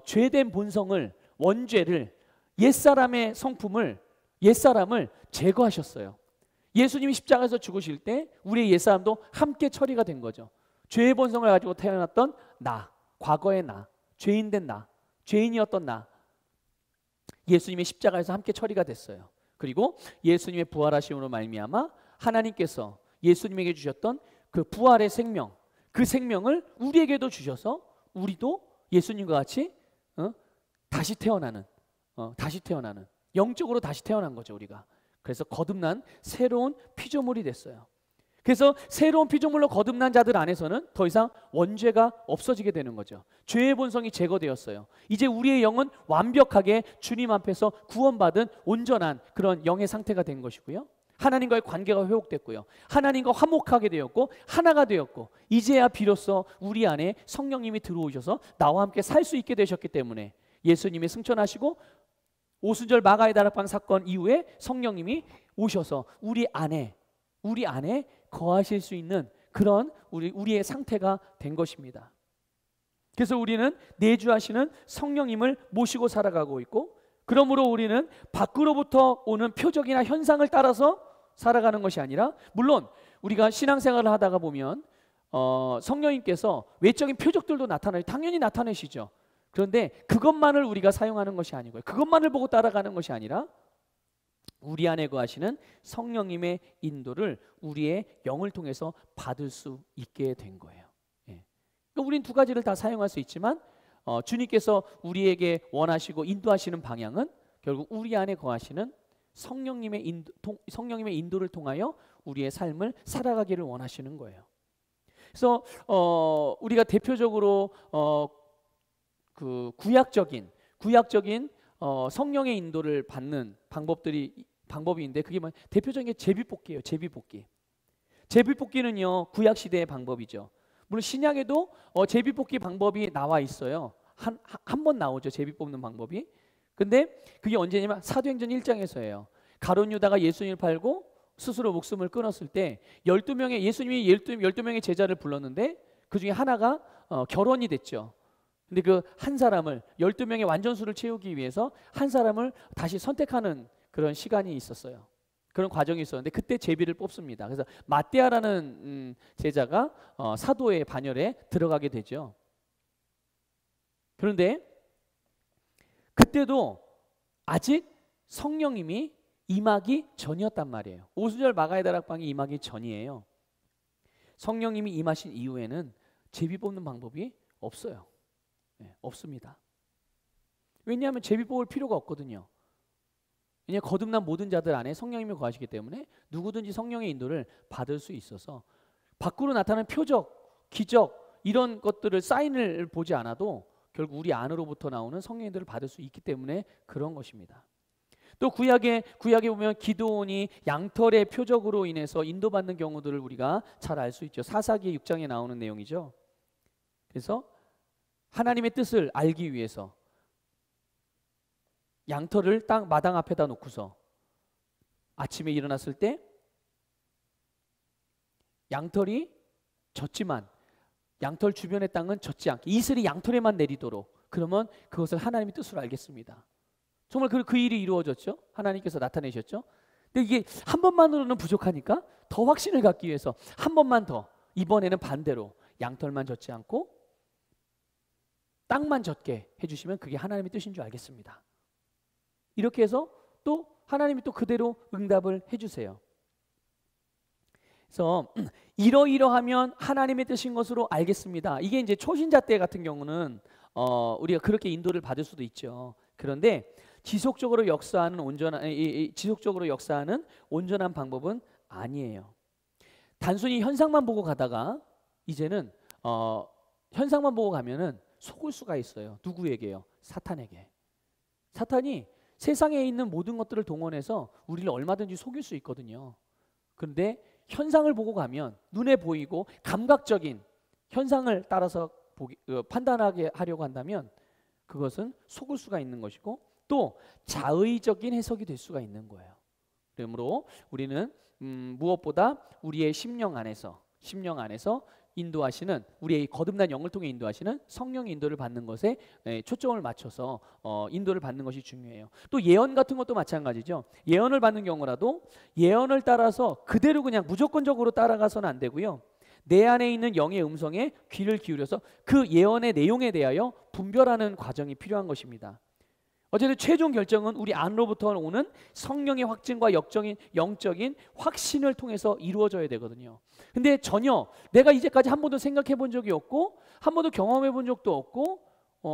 죄된 본성을, 원죄를, 옛사람의 성품을, 옛사람을 제거하셨어요. 예수님이 십자가에서 죽으실 때 우리의 옛사람도 함께 처리가 된 거죠. 죄의 본성을 가지고 태어났던 나, 과거의 나, 죄인된 나, 죄인이었던 나, 예수님의 십자가에서 함께 처리가 됐어요. 그리고 예수님의 부활하심으로 말미암아 하나님께서 예수님에게 주셨던 그 부활의 생명, 그 생명을 우리에게도 주셔서 우리도 예수님과 같이 다시 태어나는 영적으로 다시 태어난 거죠, 우리가. 그래서 거듭난 새로운 피조물이 됐어요. 그래서 새로운 피조물로 거듭난 자들 안에서는 더 이상 원죄가 없어지게 되는 거죠. 죄의 본성이 제거되었어요. 이제 우리의 영은 완벽하게 주님 앞에서 구원받은 온전한 그런 영의 상태가 된 것이고요. 하나님과의 관계가 회복됐고요. 하나님과 화목하게 되었고 하나가 되었고 이제야 비로소 우리 안에 성령님이 들어오셔서 나와 함께 살 수 있게 되셨기 때문에 예수님이 승천하시고 오순절 마가의 다락방 사건 이후에 성령님이 오셔서 우리 안에 거하실 수 있는 그런 우리의 상태가 된 것입니다. 그래서 우리는 내주하시는 성령님을 모시고 살아가고 있고, 그러므로 우리는 밖으로부터 오는 표적이나 현상을 따라서 살아가는 것이 아니라, 물론 우리가 신앙생활을 하다가 보면 성령님께서 외적인 표적들도 당연히 나타내시죠. 그런데 그것만을 우리가 사용하는 것이 아니고요, 그것만을 보고 따라가는 것이 아니라 우리 안에 거하시는 성령님의 인도를 우리의 영을 통해서 받을 수 있게 된 거예요. 그러니까 우린 두 가지를 다 사용할 수 있지만 주님께서 우리에게 원하시고 인도하시는 방향은 결국 우리 안에 거하시는 성령님의 인도를 통하여 우리의 삶을 살아가기를 원하시는 거예요. 그래서 우리가 대표적으로 그 구약적인 성령의 인도를 받는 방법이 있는데, 그게 대표적인 게 제비뽑기예요. 제비뽑기는요 구약 시대의 방법이죠. 물론 신약에도 제비뽑기 방법이 나와 있어요. 한 번 나오죠, 제비 뽑는 방법이. 근데 그게 언제냐면 사도행전 1장에서예요. 가룟 유다가 예수님을 팔고 스스로 목숨을 끊었을 때 예수님이 12명의 제자를 불렀는데 그 중에 하나가 결혼이 됐죠. 근데 그 한 사람을 12명의 완전수를 채우기 위해서 한 사람을 다시 선택하는 그런 시간이 있었어요. 그런 과정이 있었는데 그때 제비를 뽑습니다. 그래서 마띠아라는 제자가 사도의 반열에 들어가게 되죠. 그런데 그때도 아직 성령님이 임하기 전이었단 말이에요. 오순절 마가의 다락방이 임하기 전이에요. 성령님이 임하신 이후에는 제비 뽑는 방법이 없어요. 없습니다. 왜냐하면 제비 뽑을 필요가 없거든요. 왜냐하면 거듭난 모든 자들 안에 성령님이 거하시기 때문에 누구든지 성령의 인도를 받을 수 있어서 밖으로 나타나는 표적, 기적 이런 것들을 사인을 보지 않아도 결국 우리 안으로부터 나오는 성령의 인도를 받을 수 있기 때문에 그런 것입니다. 또 구약에 보면 기드온이 양털의 표적으로 인해서 인도받는 경우들을 우리가 잘 알 수 있죠. 사사기 6장에 나오는 내용이죠. 그래서 하나님의 뜻을 알기 위해서 양털을 땅 마당 앞에다 놓고서 아침에 일어났을 때 양털이 젖지만 양털 주변의 땅은 젖지 않게 이슬이 양털에만 내리도록, 그러면 그것을 하나님의 뜻으로 알겠습니다. 정말 그 일이 이루어졌죠. 하나님께서 나타내셨죠. 근데 이게 한 번만으로는 부족하니까 더 확신을 갖기 위해서 한 번만 더, 이번에는 반대로 양털만 젖지 않고 땅만 젖게 해주시면 그게 하나님의 뜻인 줄 알겠습니다. 이렇게 해서 또 하나님이 또 그대로 응답을 해주세요. 그래서 이러이러하면 하나님의 뜻인 것으로 알겠습니다. 이게 이제 초신자 때 같은 경우는 우리가 그렇게 인도를 받을 수도 있죠. 그런데 지속적으로 역사하는 온전한 방법은 아니에요. 단순히 현상만 보고 가다가 이제는 현상만 보고 가면은 속을 수가 있어요. 누구에게요? 사탄에게. 사탄이 세상에 있는 모든 것들을 동원해서 우리를 얼마든지 속일 수 있거든요. 그런데 현상을 보고 가면, 눈에 보이고 감각적인 현상을 따라서 판단하게 하려고 한다면 그것은 속을 수가 있는 것이고 또 자의적인 해석이 될 수가 있는 거예요. 그러므로 우리는 무엇보다 우리의 심령 안에서 인도하시는, 우리의 거듭난 영을 통해 인도하시는 성령의 인도를 받는 것에 초점을 맞춰서 인도를 받는 것이 중요해요. 또 예언 같은 것도 마찬가지죠. 예언을 받는 경우라도 예언을 따라서 그대로 그냥 무조건적으로 따라가서는 안 되고요. 내 안에 있는 영의 음성에 귀를 기울여서 그 예언의 내용에 대하여 분별하는 과정이 필요한 것입니다. 어쨌든 최종 결정은 우리 안으로부터 오는 성령의 확증과 영적인 확신을 통해서 이루어져야 되거든요. 근데 전혀 내가 이제까지 한 번도 생각해 본 적이 없고 한 번도 경험해 본 적도 없고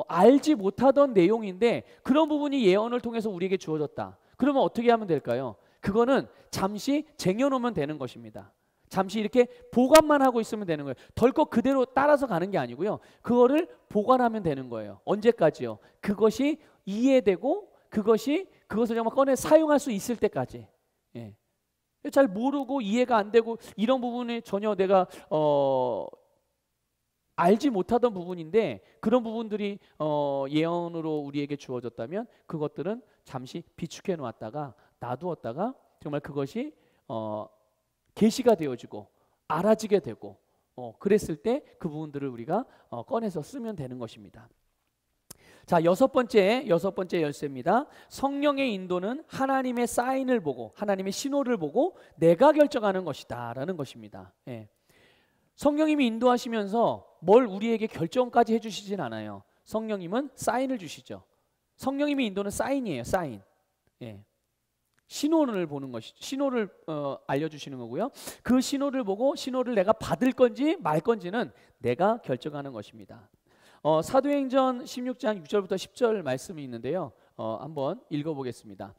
알지 못하던 내용인데 그런 부분이 예언을 통해서 우리에게 주어졌다. 그러면 어떻게 하면 될까요? 그거는 잠시 쟁여놓으면 되는 것입니다. 잠시 이렇게 보관만 하고 있으면 되는 거예요. 덜컥 그대로 따라서 가는 게 아니고요. 그거를 보관하면 되는 거예요. 언제까지요? 그것이 이해되고 그것을 정말 꺼내 사용할 수 있을 때까지. 예. 잘 모르고 이해가 안 되고 이런 부분이 전혀 내가 알지 못하던 부분인데 그런 부분들이 예언으로 우리에게 주어졌다면 그것들은 잠시 비축해 놓았다가 놔두었다가 정말 그것이 계시가 되어지고 알아지게 되고 그랬을 때 그 부분들을 우리가 꺼내서 쓰면 되는 것입니다. 자, 여섯 번째 열쇠입니다. 성령의 인도는 하나님의 사인을 보고 하나님의 신호를 보고 내가 결정하는 것이다 라는 것입니다. 예. 성령님이 인도하시면서 뭘 우리에게 결정까지 해주시진 않아요. 성령님은 사인을 주시죠. 성령님의 인도는 사인이에요. 사인. 예. 신호를 보는 것이 신호를 알려주시는 거고요. 그 신호를 보고 신호를 내가 받을 건지 말 건지는 내가 결정하는 것입니다. 사도행전 16장 6절부터 10절 말씀이 있는데요. 한번 읽어보겠습니다.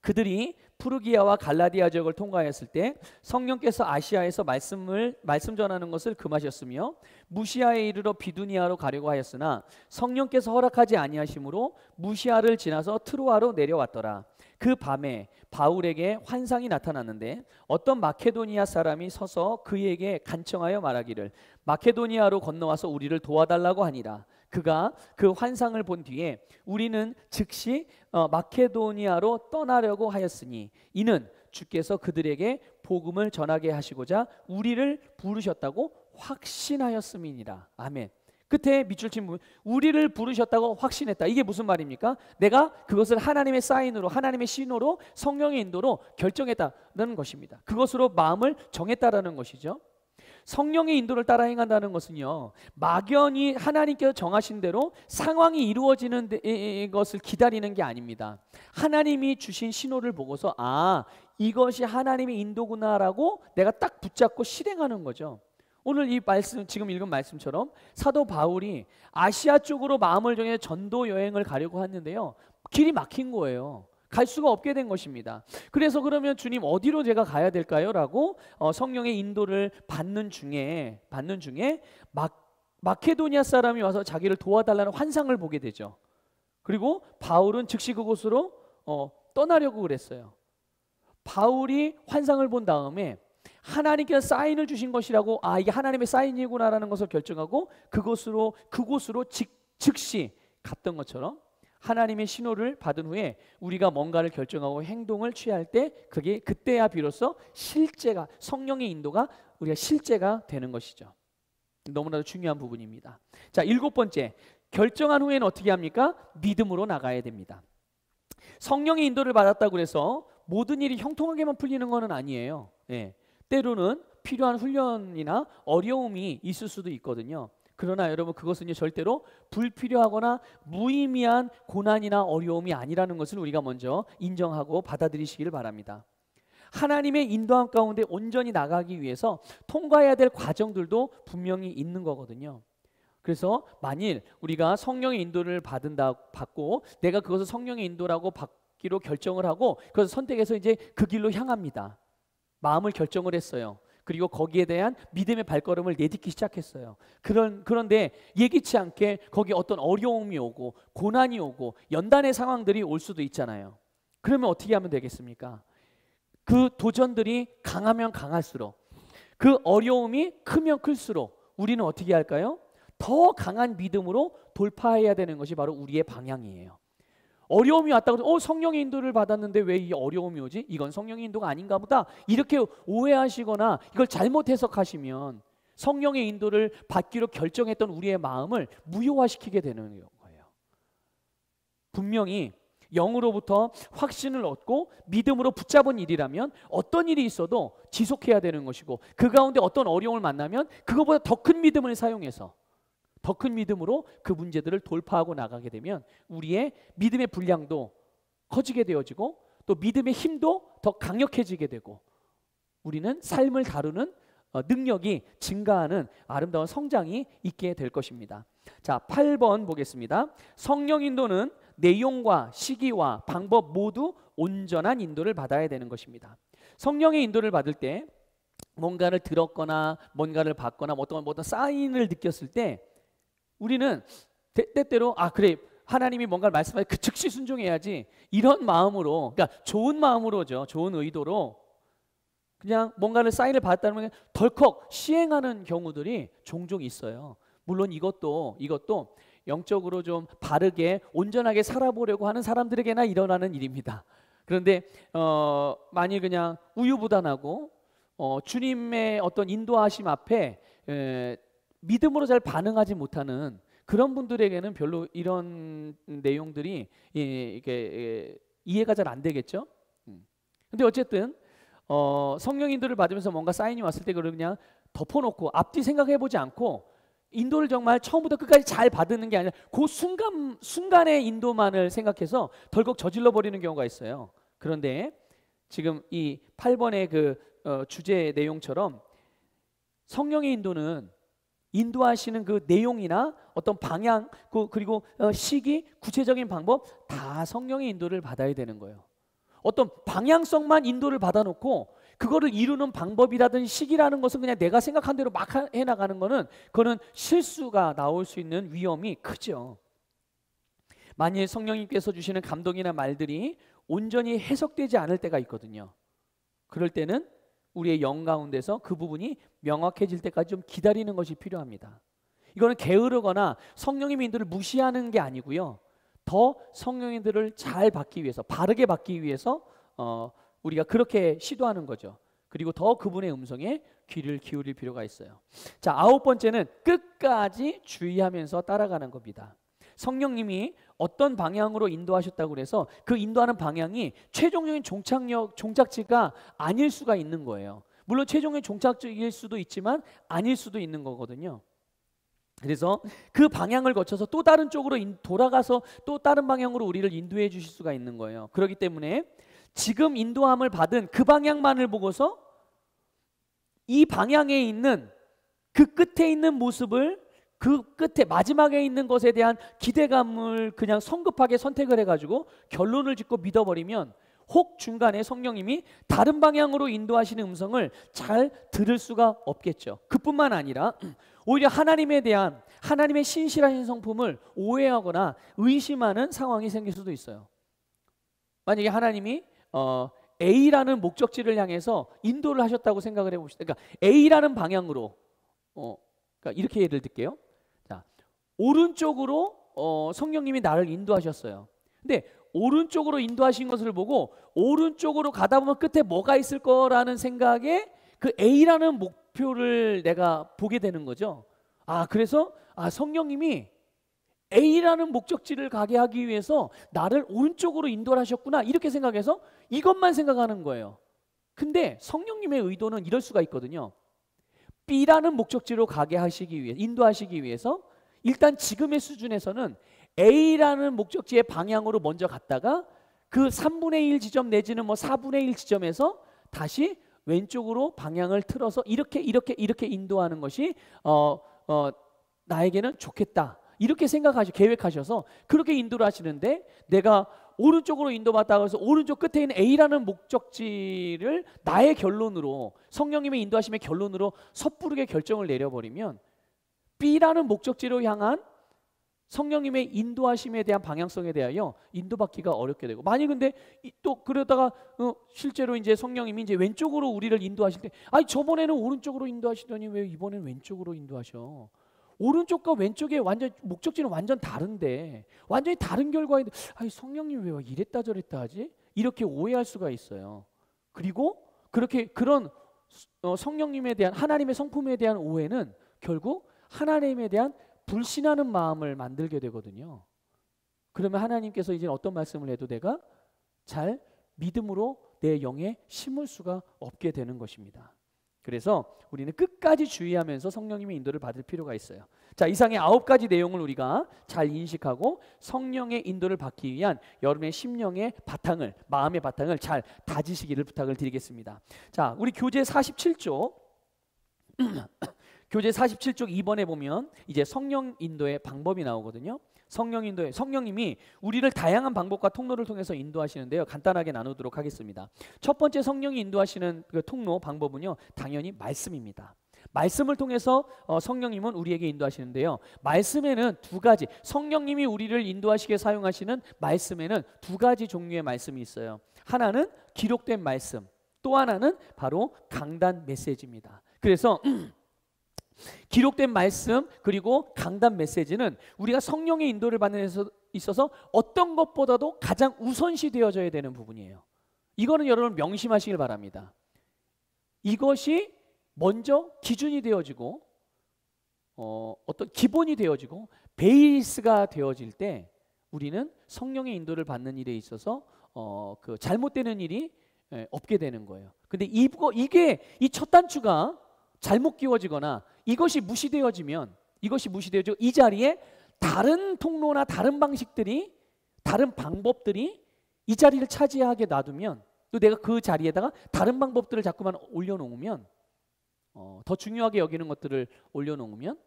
그들이 프루기아와 갈라디아 지역을 통과했을 때 성령께서 아시아에서 말씀 전하는 것을 금하셨으며 무시아에 이르러 비두니아로 가려고 하였으나 성령께서 허락하지 아니하심으로 무시아를 지나서 트로아로 내려왔더라. 그 밤에 바울에게 환상이 나타났는데 어떤 마케도니아 사람이 서서 그에게 간청하여 말하기를 마케도니아로 건너와서 우리를 도와달라고 하니라. 그가 그 환상을 본 뒤에 우리는 즉시 마케도니아로 떠나려고 하였으니 이는 주께서 그들에게 복음을 전하게 하시고자 우리를 부르셨다고 확신하였음이니라. 아멘. 끝에 밑줄 친 부분, 우리를 부르셨다고 확신했다. 이게 무슨 말입니까? 내가 그것을 하나님의 사인으로, 하나님의 신호로, 성령의 인도로 결정했다는 것입니다. 그것으로 마음을 정했다라는 것이죠. 성령의 인도를 따라 행한다는 것은요, 막연히 하나님께서 정하신 대로 상황이 이루어지는 것을 기다리는 게 아닙니다. 하나님이 주신 신호를 보고서 이것이 하나님의 인도구나라고 내가 딱 붙잡고 실행하는 거죠. 오늘 이 말씀, 지금 읽은 말씀처럼 사도 바울이 아시아 쪽으로 마음을 정해 전도 여행을 가려고 했는데요, 길이 막힌 거예요. 갈 수가 없게 된 것입니다. 그래서 그러면 주님 어디로 제가 가야 될까요? 라고 성령의 인도를 받는 중에 마케도니아 사람이 와서 자기를 도와달라는 환상을 보게 되죠. 그리고 바울은 즉시 그곳으로 떠나려고 그랬어요. 바울이 환상을 본 다음에 하나님께서 사인을 주신 것이라고 이게 하나님의 사인이구나라는 것을 결정하고 그곳으로 즉시 갔던 것처럼 하나님의 신호를 받은 후에 우리가 뭔가를 결정하고 행동을 취할 때 그때야 비로소 실제가 성령의 인도가 우리가 실제가 되는 것이죠. 너무나도 중요한 부분입니다. 자, 일곱 번째, 결정한 후에는 어떻게 합니까? 믿음으로 나가야 됩니다. 성령의 인도를 받았다고 해서 모든 일이 형통하게만 풀리는 것은 아니에요. 예. 때로는 필요한 훈련이나 어려움이 있을 수도 있거든요. 그러나 여러분, 그것은 절대로 불필요하거나 무의미한 고난이나 어려움이 아니라는 것을 우리가 먼저 인정하고 받아들이시기를 바랍니다. 하나님의 인도함 가운데 온전히 나가기 위해서 통과해야 될 과정들도 분명히 있는 거거든요. 그래서 만일 우리가 성령의 인도를 받고 내가 그것을 성령의 인도라고 받기로 결정을 하고 그것을 선택해서 이제 그 길로 향합니다. 마음을 결정을 했어요. 그리고 거기에 대한 믿음의 발걸음을 내딛기 시작했어요. 그런데 예기치 않게 거기에 어떤 어려움이 오고 고난이 오고 연단의 상황들이 올 수도 있잖아요. 그러면 어떻게 하면 되겠습니까? 그 도전들이 강하면 강할수록, 그 어려움이 크면 클수록 우리는 어떻게 할까요? 더 강한 믿음으로 돌파해야 되는 것이 바로 우리의 방향이에요. 어려움이 왔다고 성령의 인도를 받았는데 왜 이 어려움이 오지? 이건 성령의 인도가 아닌가 보다, 이렇게 오해하시거나 이걸 잘못 해석하시면 성령의 인도를 받기로 결정했던 우리의 마음을 무효화시키게 되는 거예요. 분명히 영으로부터 확신을 얻고 믿음으로 붙잡은 일이라면 어떤 일이 있어도 지속해야 되는 것이고, 그 가운데 어떤 어려움을 만나면 그거보다 더 큰 믿음을 사용해서 더 큰 믿음으로 그 문제들을 돌파하고 나가게 되면 우리의 믿음의 분량도 커지게 되어지고 또 믿음의 힘도 더 강력해지게 되고 우리는 삶을 다루는 능력이 증가하는 아름다운 성장이 있게 될 것입니다. 자, 8번 보겠습니다. 성령 인도는 내용과 시기와 방법 모두 온전한 인도를 받아야 되는 것입니다. 성령의 인도를 받을 때 뭔가를 들었거나 뭔가를 봤거나 어떤 사인을 느꼈을 때 우리는 때때로 그래, 하나님이 뭔가를 말씀하면 그 즉시 순종해야지, 이런 마음으로, 그러니까 좋은 마음으로죠, 좋은 의도로 그냥 뭔가를 사인을 받았다는 게 덜컥 시행하는 경우들이 종종 있어요. 물론 이것도 영적으로 좀 바르게 온전하게 살아보려고 하는 사람들에게나 일어나는 일입니다. 그런데 만일 그냥 우유부단하고 주님의 어떤 인도하심 앞에 믿음으로 잘 반응하지 못하는 그런 분들에게는 별로 이런 내용들이 이게 이해가 잘 안 되겠죠. 근데 어쨌든 성령 인도를 받으면서 뭔가 사인이 왔을 때 그걸 그냥 덮어놓고 앞뒤 생각해보지 않고 인도를 정말 처음부터 끝까지 잘 받는 게 아니라 그 순간의 인도만을 생각해서 덜컥 저질러 버리는 경우가 있어요. 그런데 지금 이 8번의 그 주제 내용처럼 성령의 인도는 인도하시는 그 내용이나 어떤 방향 그리고 시기, 구체적인 방법 다 성령의 인도를 받아야 되는 거예요. 어떤 방향성만 인도를 받아놓고 그거를 이루는 방법이라든 시기라는 것은 그냥 내가 생각한 대로 막 해나가는 거는 그거는 실수가 나올 수 있는 위험이 크죠. 만일 성령님께서 주시는 감동이나 말들이 온전히 해석되지 않을 때가 있거든요. 그럴 때는 우리의 영 가운데서 그 부분이 명확해질 때까지 좀 기다리는 것이 필요합니다. 이거는 게으르거나 성령님의 인도를 무시하는 게 아니고요. 더 성령의 인도를 잘 받기 위해서, 바르게 받기 위해서 우리가 그렇게 시도하는 거죠. 그리고 더 그분의 음성에 귀를 기울일 필요가 있어요. 자, 9번째는 끝까지 주의하면서 따라가는 겁니다. 성령님이 어떤 방향으로 인도하셨다고 해서 그 인도하는 방향이 최종적인 종착지가 아닐 수가 있는 거예요. 물론 최종의 종착지일 수도 있지만 아닐 수도 있는 거거든요. 그래서 그 방향을 거쳐서 또 다른 쪽으로 돌아가서 또 다른 방향으로 우리를 인도해 주실 수가 있는 거예요. 그렇기 때문에 지금 인도함을 받은 그 방향만을 보고서 이 방향에 있는 그 끝에 있는 모습을, 그 끝에 마지막에 있는 것에 대한 기대감을 그냥 성급하게 선택을 해가지고 결론을 짓고 믿어버리면 혹 중간에 성령님이 다른 방향으로 인도하시는 음성을 잘 들을 수가 없겠죠. 그뿐만 아니라 오히려 하나님에 대한 하나님의 신실하신 성품을 오해하거나 의심하는 상황이 생길 수도 있어요. 만약에 하나님이 A라는 목적지를 향해서 인도를 하셨다고 생각을 해봅시다. 그러니까 A라는 방향으로 그러니까 이렇게 예를 들게요. 자, 오른쪽으로 성령님이 나를 인도하셨어요. 근데 오른쪽으로 인도하신 것을 보고 오른쪽으로 가다 보면 끝에 뭐가 있을 거라는 생각에 그 A라는 목표를 내가 보게 되는 거죠. 그래서 성령님이 A라는 목적지를 가게 하기 위해서 나를 오른쪽으로 인도를 하셨구나, 이렇게 생각해서 이것만 생각하는 거예요. 근데 성령님의 의도는 이럴 수가 있거든요. B라는 목적지로 가게 하시기 위해, 인도하시기 위해서 일단 지금의 수준에서는 A라는 목적지의 방향으로 먼저 갔다가 그 3분의 1 지점 내지는 4분의 1 지점에서 다시 왼쪽으로 방향을 틀어서 이렇게 인도하는 것이 나에게는 좋겠다, 이렇게 계획하셔서 그렇게 인도를 하시는데, 내가 오른쪽으로 인도받다가 해서 오른쪽 끝에 있는 A라는 목적지를 나의 결론으로, 성령님의 인도하심의 결론으로 섣부르게 결정을 내려버리면 B라는 목적지로 향한 성령님의 인도하심에 대한 방향성에 대하여 인도받기가 어렵게 되고, 만약 근데 또 그러다가 실제로 이제 성령님이 이제 왼쪽으로 우리를 인도하실 때, 저번에는 오른쪽으로 인도하시더니 왜 이번엔 왼쪽으로 인도하셔? 오른쪽과 왼쪽의 완전 목적지는 완전 다른데, 완전히 다른 결과인데 성령님 왜 이랬다 저랬다 하지? 이렇게 오해할 수가 있어요. 그리고 그런 성령님에 대한, 하나님의 성품에 대한 오해는 결국 하나님에 대한 불신하는 마음을 만들게 되거든요. 그러면 하나님께서 이제 어떤 말씀을 해도 내가 잘 믿음으로 내 영에 심을 수가 없게 되는 것입니다. 그래서 우리는 끝까지 주의하면서 성령님의 인도를 받을 필요가 있어요. 자, 이상의 9가지 내용을 우리가 잘 인식하고 성령의 인도를 받기 위한 여러분의 심령의 바탕을, 마음의 바탕을 잘 다지시기를 부탁을 드리겠습니다. 자, 우리 교재 47쪽 교재 47쪽 2번에 보면 이제 성령 인도의 방법이 나오거든요. 성령 인도에 성령님이 우리를 다양한 방법과 통로를 통해서 인도하시는데요. 간단하게 나누도록 하겠습니다. 첫 번째 성령이 인도하시는 그 통로 방법은요, 당연히 말씀입니다. 말씀을 통해서 성령님은 우리에게 인도하시는데요. 말씀에는 두 가지, 성령님이 우리를 인도하시게 사용하시는 말씀에는 두 가지 종류의 말씀이 있어요. 하나는 기록된 말씀, 또 하나는 바로 강단 메시지입니다. 그래서 기록된 말씀 그리고 강단 메시지는 우리가 성령의 인도를 받는 데 있어서 어떤 것보다도 가장 우선시 되어져야 되는 부분이에요. 이거는 여러분 명심하시길 바랍니다. 이것이 먼저 기준이 되어지고 어떤 기본이 되어지고 베이스가 되어질 때 우리는 성령의 인도를 받는 일에 있어서 그 잘못되는 일이 없게 되는 거예요. 근데 이게 이 첫 단추가 잘못 끼워지거나 이것이 무시되어지고 이 자리에 다른 통로나 다른 방식들이, 다른 방법들이 이 자리를 차지하게 놔두면, 또 내가 그 자리에다가 다른 방법들을 자꾸만 올려놓으면, 더 중요하게 여기는 것들을 올려놓으면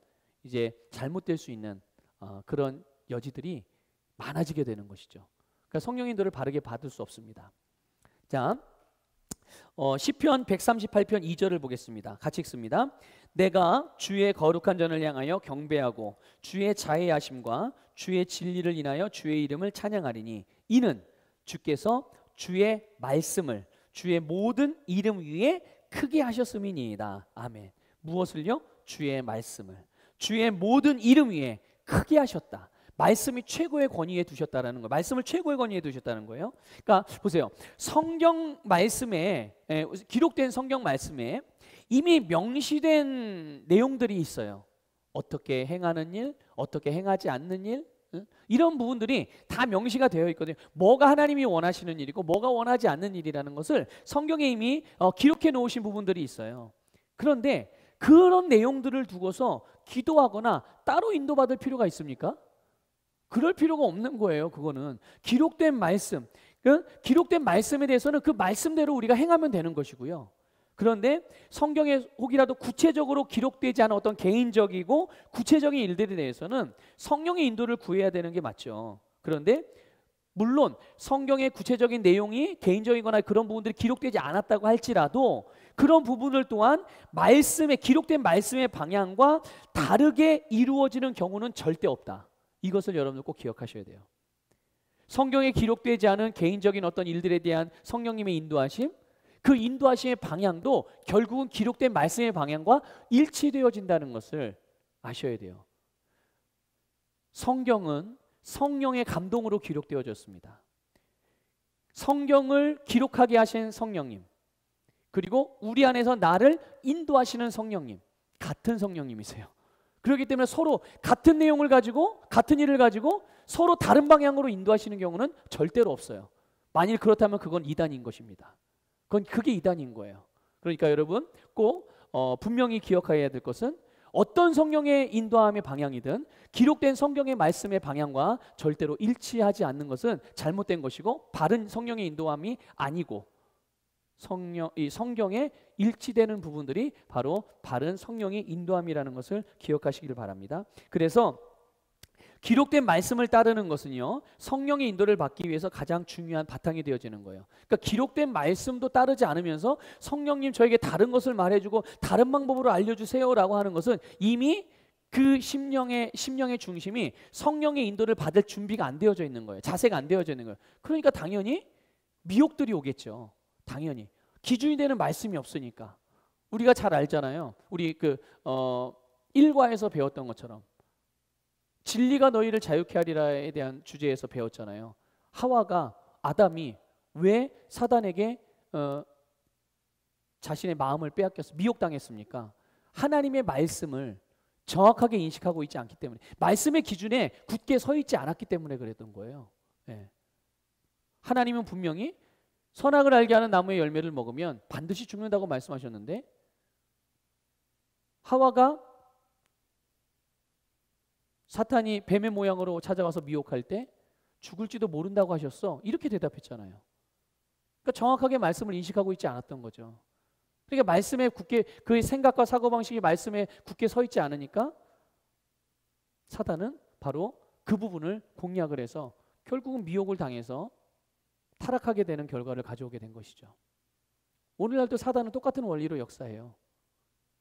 이제 잘못될 수 있는 그런 여지들이 많아지게 되는 것이죠. 그러니까 성령의 인도를 바르게 받을 수 없습니다. 자, 시편 138편 2절을 보겠습니다. 같이 읽습니다. 내가 주의 거룩한 전을 향하여 경배하고 주의 자애하심과 주의 진리를 인하여 주의 이름을 찬양하리니 이는 주께서 주의 말씀을 주의 모든 이름 위에 크게 하셨음이니이다. 아멘. 무엇을요? 주의 말씀을 주의 모든 이름 위에 크게 하셨다. 말씀이 최고의 권위에 두셨다라는 거, 말씀을 최고의 권위에 두셨다는 거예요. 그러니까 보세요, 성경 말씀에, 기록된 성경 말씀에 이미 명시된 내용들이 있어요. 어떻게 행하는 일, 어떻게 행하지 않는 일, 이런 부분들이 다 명시가 되어 있거든요. 뭐가 하나님이 원하시는 일이고 뭐가 원하지 않는 일이라는 것을 성경에 이미 기록해 놓으신 부분들이 있어요. 그런데 그런 내용들을 두고서 기도하거나 따로 인도받을 필요가 있습니까? 그럴 필요가 없는 거예요. 그거는 기록된 말씀, 기록된 말씀에 대해서는 그 말씀대로 우리가 행하면 되는 것이고요. 그런데 성경에 혹이라도 구체적으로 기록되지 않은 어떤 개인적이고 구체적인 일들에 대해서는 성령의 인도를 구해야 되는 게 맞죠. 그런데 물론 성경의 구체적인 내용이 개인적이거나 그런 부분들이 기록되지 않았다고 할지라도 그런 부분을 또한 말씀의, 기록된 말씀의 방향과 다르게 이루어지는 경우는 절대 없다. 이것을 여러분들 꼭 기억하셔야 돼요. 성경에 기록되지 않은 개인적인 어떤 일들에 대한 성령님의 인도하심, 그 인도하심의 방향도 결국은 기록된 말씀의 방향과 일치되어진다는 것을 아셔야 돼요. 성경은 성령의 감동으로 기록되어졌습니다. 성경을 기록하게 하신 성령님, 그리고 우리 안에서 나를 인도하시는 성령님, 같은 성령님이세요. 그렇기 때문에 서로 같은 내용을 가지고, 같은 일을 가지고 서로 다른 방향으로 인도하시는 경우는 절대로 없어요. 만일 그렇다면 그건 이단인 것입니다. 그게 이단인 거예요. 그러니까 여러분 꼭 분명히 기억해야 될 것은 어떤 성령의 인도함의 방향이든 기록된 성경의 말씀의 방향과 절대로 일치하지 않는 것은 잘못된 것이고 바른 성령의 인도함이 아니고, 이 성경에 일치되는 부분들이 바로 바른 성령의 인도함이라는 것을 기억하시길 바랍니다. 그래서 기록된 말씀을 따르는 것은요, 성령의 인도를 받기 위해서 가장 중요한 바탕이 되어지는 거예요. 그러니까 기록된 말씀도 따르지 않으면서 성령님 저에게 다른 것을 말해주고 다른 방법으로 알려주세요라고 하는 것은 이미 그 심령의 중심이 성령의 인도를 받을 준비가 안 되어져 있는 거예요. 자세가 안 되어져 있는 거예요. 그러니까 당연히 미혹들이 오겠죠. 당연히 기준이 되는 말씀이 없으니까. 우리가 잘 알잖아요. 우리 일과에서 배웠던 것처럼 진리가 너희를 자유케 하리라에 대한 주제에서 배웠잖아요. 하와가, 아담이 왜 사단에게 자신의 마음을 빼앗겨서 미혹당했습니까? 하나님의 말씀을 정확하게 인식하고 있지 않기 때문에, 말씀의 기준에 굳게 서 있지 않았기 때문에 그랬던 거예요. 네. 하나님은 분명히 선악을 알게 하는 나무의 열매를 먹으면 반드시 죽는다고 말씀하셨는데, 하와가 사탄이 뱀의 모양으로 찾아와서 미혹할 때 죽을지도 모른다고 하셨어. 이렇게 대답했잖아요. 그러니까 정확하게 말씀을 인식하고 있지 않았던 거죠. 그러니까 말씀에 굳게, 그의 생각과 사고방식이 말씀에 굳게 서 있지 않으니까 사단은 바로 그 부분을 공략을 해서 결국은 미혹을 당해서 타락하게 되는 결과를 가져오게 된 것이죠. 오늘날도 사단은 똑같은 원리로 역사해요.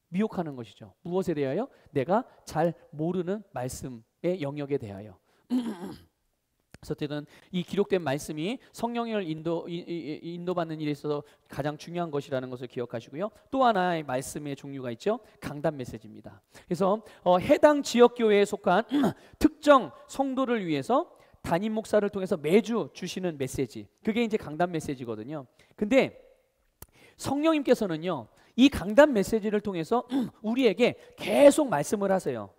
미혹하는 것이죠. 무엇에 대하여? 내가 잘 모르는 말씀의 영역에 대하여. 그래서 어쨌든 이 기록된 말씀이 성령을 인도받는 일에 있어서 가장 중요한 것이라는 것을 기억하시고요. 또 하나의 말씀의 종류가 있죠. 강단 메시지입니다. 그래서 해당 지역 교회에 속한 특정 성도를 위해서 담임 목사를 통해서 매주 주시는 메시지, 그게 이제 강단 메시지거든요. 근데 성령님께서는요, 이 강단 메시지를 통해서 우리에게 계속 말씀을 하세요.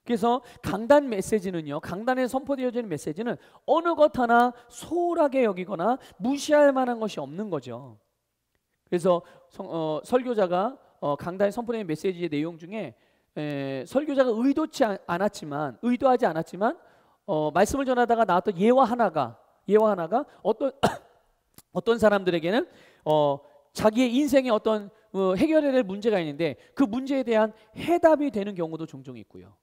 그래서 강단 메시지는요, 강단에 선포되어지는 메시지는 어느 것 하나 소홀하게 여기거나 무시할 만한 것이 없는 거죠. 그래서 설교자가 강단에 선포되는 메시지의 내용 중에 설교자가 의도하지 않았지만 말씀을 전하다가 나왔던 예화 하나가 어떤 사람들에게는 자기의 인생에 어떤 해결해야 될 문제가 있는데 그 문제에 대한 해답이 되는 경우도 종종 있고요.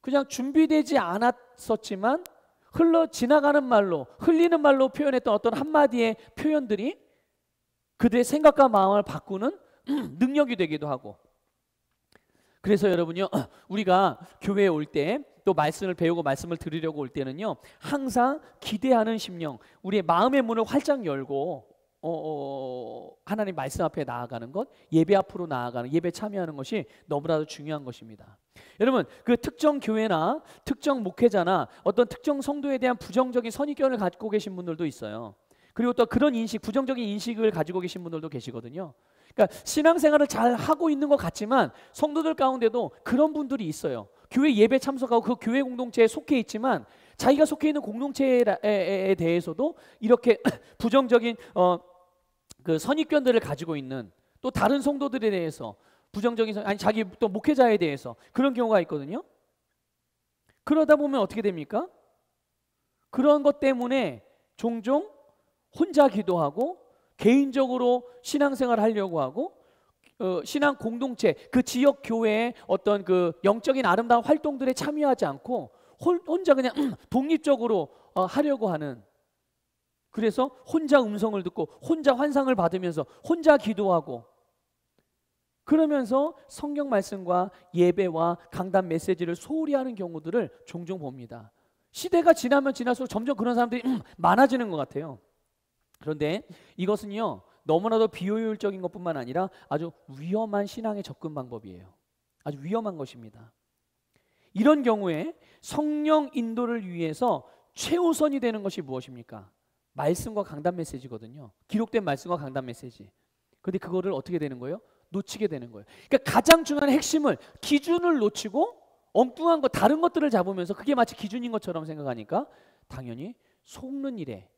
그냥 준비되지 않았었지만 흘러 지나가는 말로, 흘리는 말로 표현했던 어떤 한마디의 표현들이 그들의 생각과 마음을 바꾸는 능력이 되기도 하고. 그래서 여러분요, 우리가 교회에 올 때, 또 말씀을 배우고 말씀을 들으려고 올 때는요, 항상 기대하는 심령, 우리의 마음의 문을 활짝 열고 하나님 말씀 앞에 나아가는 것, 예배 앞으로 나아가는, 예배 참여하는 것이 너무나도 중요한 것입니다. 여러분, 그 특정 교회나 특정 목회자나 어떤 특정 성도에 대한 부정적인 선입견을 갖고 계신 분들도 있어요. 그리고 또 그런 인식, 부정적인 인식을 가지고 계신 분들도 계시거든요. 그러니까 신앙생활을 잘 하고 있는 것 같지만 성도들 가운데도 그런 분들이 있어요. 교회 예배 참석하고 그 교회 공동체에 속해 있지만 자기가 속해 있는 공동체에 대해서도 이렇게 부정적인 그 선입견들을 가지고 있는, 또 다른 성도들에 대해서 부정적인, 아니 자기 또 목회자에 대해서 그런 경우가 있거든요. 그러다 보면 어떻게 됩니까? 그런 것 때문에 종종 혼자 기도하고 개인적으로 신앙생활을 하려고 하고 신앙 공동체, 그 지역 교회의 어떤 그 영적인 아름다운 활동들에 참여하지 않고 혼자 그냥 독립적으로 하려고 하는, 그래서 혼자 음성을 듣고 혼자 환상을 받으면서 혼자 기도하고 그러면서 성경 말씀과 예배와 강단 메시지를 소홀히 하는 경우들을 종종 봅니다. 시대가 지나면 지날수록 점점 그런 사람들이 많아지는 것 같아요. 그런데 이것은요, 너무나도 비효율적인 것뿐만 아니라 아주 위험한 신앙의 접근 방법이에요. 아주 위험한 것입니다. 이런 경우에 성령 인도를 위해서 최우선이 되는 것이 무엇입니까? 말씀과 강단 메시지거든요. 기록된 말씀과 강단 메시지. 그런데 그거를 어떻게 되는 거예요? 놓치게 되는 거예요. 그러니까 가장 중요한 핵심을, 기준을 놓치고 엉뚱한 것, 다른 것들을 잡으면서 그게 마치 기준인 것처럼 생각하니까 당연히 속는 일에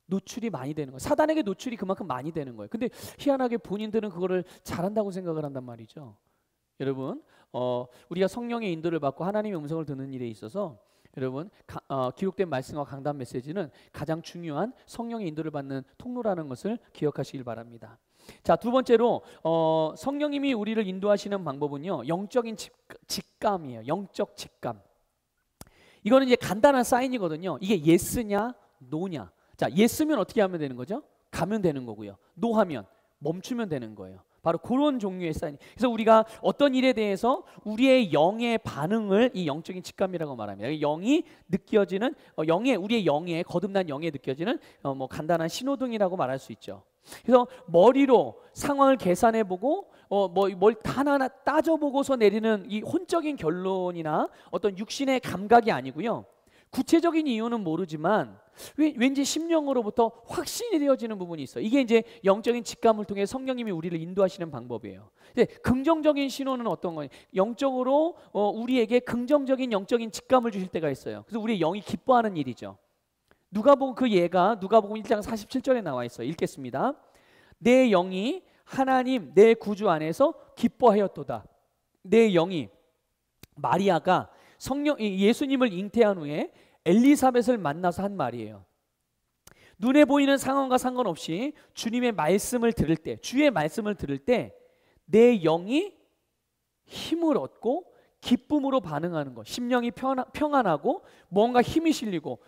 노출이 많이 되는 거예요. 사단에게 노출이 그만큼 많이 되는 거예요. 근데 희한하게 본인들은 그거를 잘한다고 생각을 한단 말이죠. 여러분, 우리가 성령의 인도를 받고 하나님의 음성을 듣는 일에 있어서 여러분, 기록된 말씀과 강단 메시지는 가장 중요한 성령의 인도를 받는 통로라는 것을 기억하시길 바랍니다. 자, 두 번째로 성령님이 우리를 인도하시는 방법은요, 영적인 직감이에요. 영적 직감. 이거는 이제 간단한 사인이거든요. 이게 예스냐 노냐. 자, 예스면 어떻게 하면 되는 거죠? 가면 되는 거고요. 노하면 멈추면 되는 거예요. 바로 그런 종류의 사인. 그래서 우리가 어떤 일에 대해서 우리의 영의 반응을 이 영적인 직감이라고 말합니다. 영이 느껴지는, 우리의 영에, 거듭난 영에 느껴지는 뭐 간단한 신호등이라고 말할 수 있죠. 그래서 머리로 상황을 계산해보고 뭘 하나하나 따져보고서 내리는 이 혼적인 결론이나 어떤 육신의 감각이 아니고요. 구체적인 이유는 모르지만 왠지 심령으로부터 확신이 되어지는 부분이 있어요. 이게 이제 영적인 직감을 통해 성령님이 우리를 인도하시는 방법이에요. 근데 긍정적인 신호는 어떤 거예요? 영적으로 우리에게 긍정적인 영적인 직감을 주실 때가 있어요. 그래서 우리의 영이 기뻐하는 일이죠. 누가복음, 그 예가 누가복음 1장 47절에 나와 있어요. 읽겠습니다. 내 영이 하나님 내 구주 안에서 기뻐하였도다. 내 영이, 마리아가 예수님을 잉태한 후에 엘리사벳을 만나서 한 말이에요. 눈에 보이는 상황과 상관없이 주님의 말씀을 들을 때, 주의 말씀을 들을 때 내 영이 힘을 얻고 기쁨으로 반응하는 것, 심령이 평안하고 뭔가 힘이 실리고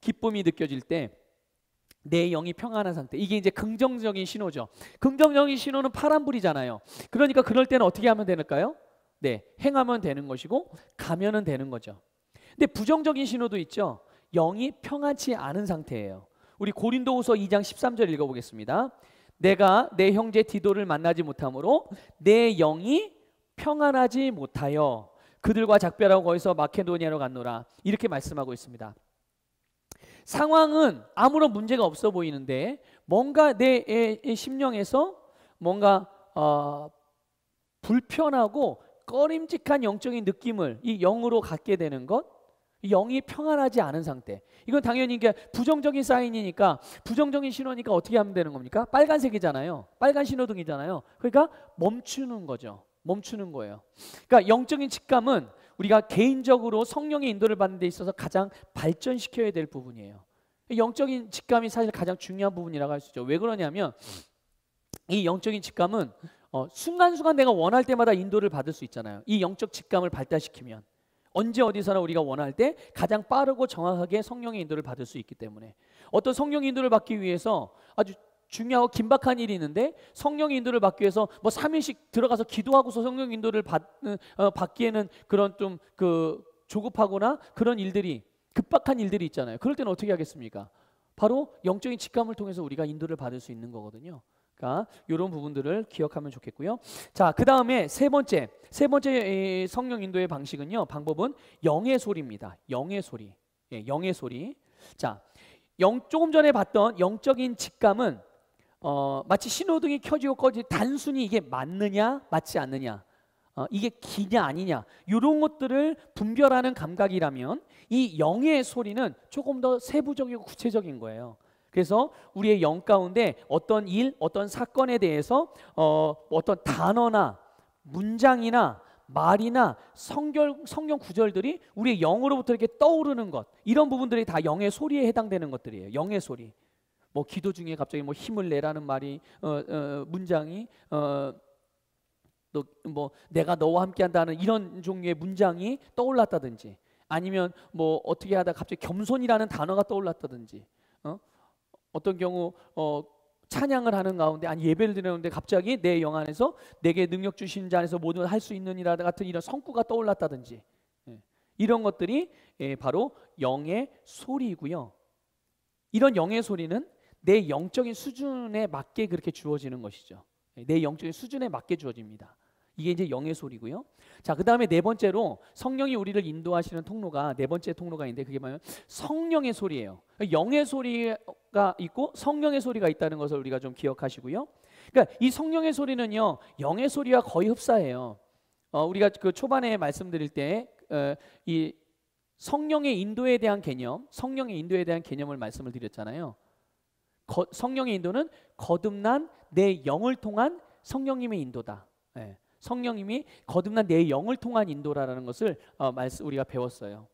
기쁨이 느껴질 때 내 영이 평안한 상태, 이게 이제 긍정적인 신호죠. 긍정적인 신호는 파란불이잖아요. 그러니까 그럴 때는 어떻게 하면 될까요? 네, 행하면 되는 것이고 가면은 되는 거죠. 근데 부정적인 신호도 있죠. 영이 평안치 않은 상태예요. 우리 고린도후서 2장 13절 읽어보겠습니다. 내가 내 형제 디도를 만나지 못하므로 내 영이 평안하지 못하여 그들과 작별하고 거기서 마케도니아로 갔노라, 이렇게 말씀하고 있습니다. 상황은 아무런 문제가 없어 보이는데 뭔가 내 심령에서 뭔가 불편하고 꺼림직한 영적인 느낌을 이 영으로 갖게 되는 것, 영이 평안하지 않은 상태. 이건 당연히 이게 부정적인 사인이니까, 부정적인 신호니까 어떻게 하면 되는 겁니까? 빨간색이잖아요. 빨간 신호등이잖아요. 그러니까 멈추는 거죠. 멈추는 거예요. 그러니까 영적인 직감은 우리가 개인적으로 성령의 인도를 받는 데 있어서 가장 발전시켜야 될 부분이에요. 영적인 직감이 사실 가장 중요한 부분이라고 할 수 있죠. 왜 그러냐면 이 영적인 직감은 순간순간 내가 원할 때마다 인도를 받을 수 있잖아요. 이 영적 직감을 발달시키면 언제 어디서나 우리가 원할 때 가장 빠르고 정확하게 성령의 인도를 받을 수 있기 때문에, 어떤 성령의 인도를 받기 위해서 아주 중요하고 긴박한 일이 있는데 성령의 인도를 받기 위해서 뭐 3일씩 들어가서 기도하고서 성령 인도를 받기에는 그런 좀 조급하거나 그런 일들이, 급박한 일들이 있잖아요. 그럴 때는 어떻게 하겠습니까? 바로 영적인 직감을 통해서 우리가 인도를 받을 수 있는 거거든요. 그러니까 이런 부분들을 기억하면 좋겠고요. 자, 그 다음에 세 번째 성령 인도의 방식은요, 방법은 영의 소리입니다. 영의 소리. 예, 영의 소리. 자, 조금 전에 봤던 영적인 직감은 마치 신호등이 켜지고 꺼지, 단순히 이게 맞느냐 맞지 않느냐, 이게 기냐 아니냐, 이런 것들을 분별하는 감각이라면 이 영의 소리는 조금 더 세부적이고 구체적인 거예요. 그래서 우리의 영 가운데 어떤 일, 어떤 사건에 대해서 어떤 단어나 문장이나 말이나 성경 구절들이 우리의 영으로부터 이렇게 떠오르는 것, 이런 부분들이 다 영의 소리에 해당되는 것들이에요. 영의 소리. 뭐 기도 중에 갑자기 뭐 힘을 내라는 말이 문장이 또 뭐 내가 너와 함께한다는 이런 종류의 문장이 떠올랐다든지, 아니면 뭐 어떻게 하다 갑자기 겸손이라는 단어가 떠올랐다든지, 어떤 경우 찬양을 하는 가운데, 아니 예배를 드리는데 갑자기 내 영 안에서 내게 능력 주신 자 안에서 모든 할 수 있는 이라 같은 이런 성구가 떠올랐다든지, 이런 것들이 바로 영의 소리이고요. 이런 영의 소리는 내 영적인 수준에 맞게 그렇게 주어지는 것이죠. 내 영적인 수준에 맞게 주어집니다. 이게 이제 영의 소리고요. 자, 그 다음에 네 번째로 성령이 우리를 인도하시는 통로가, 네 번째 통로가 있는데 그게 뭐냐면 성령의 소리예요. 영의 소리가 있고 성령의 소리가 있다는 것을 우리가 좀 기억하시고요. 그러니까 이 성령의 소리는요, 영의 소리와 거의 흡사해요. 우리가 그 초반에 말씀드릴 때 이 성령의 인도에 대한 개념, 성령의 인도에 대한 개념을 말씀을 드렸잖아요. 성령의 인도는 거듭난 내 영을 통한 성령님의 인도다. 성령님이 거듭난 내 영을 통한 인도라는 것을 우리가 배웠어요.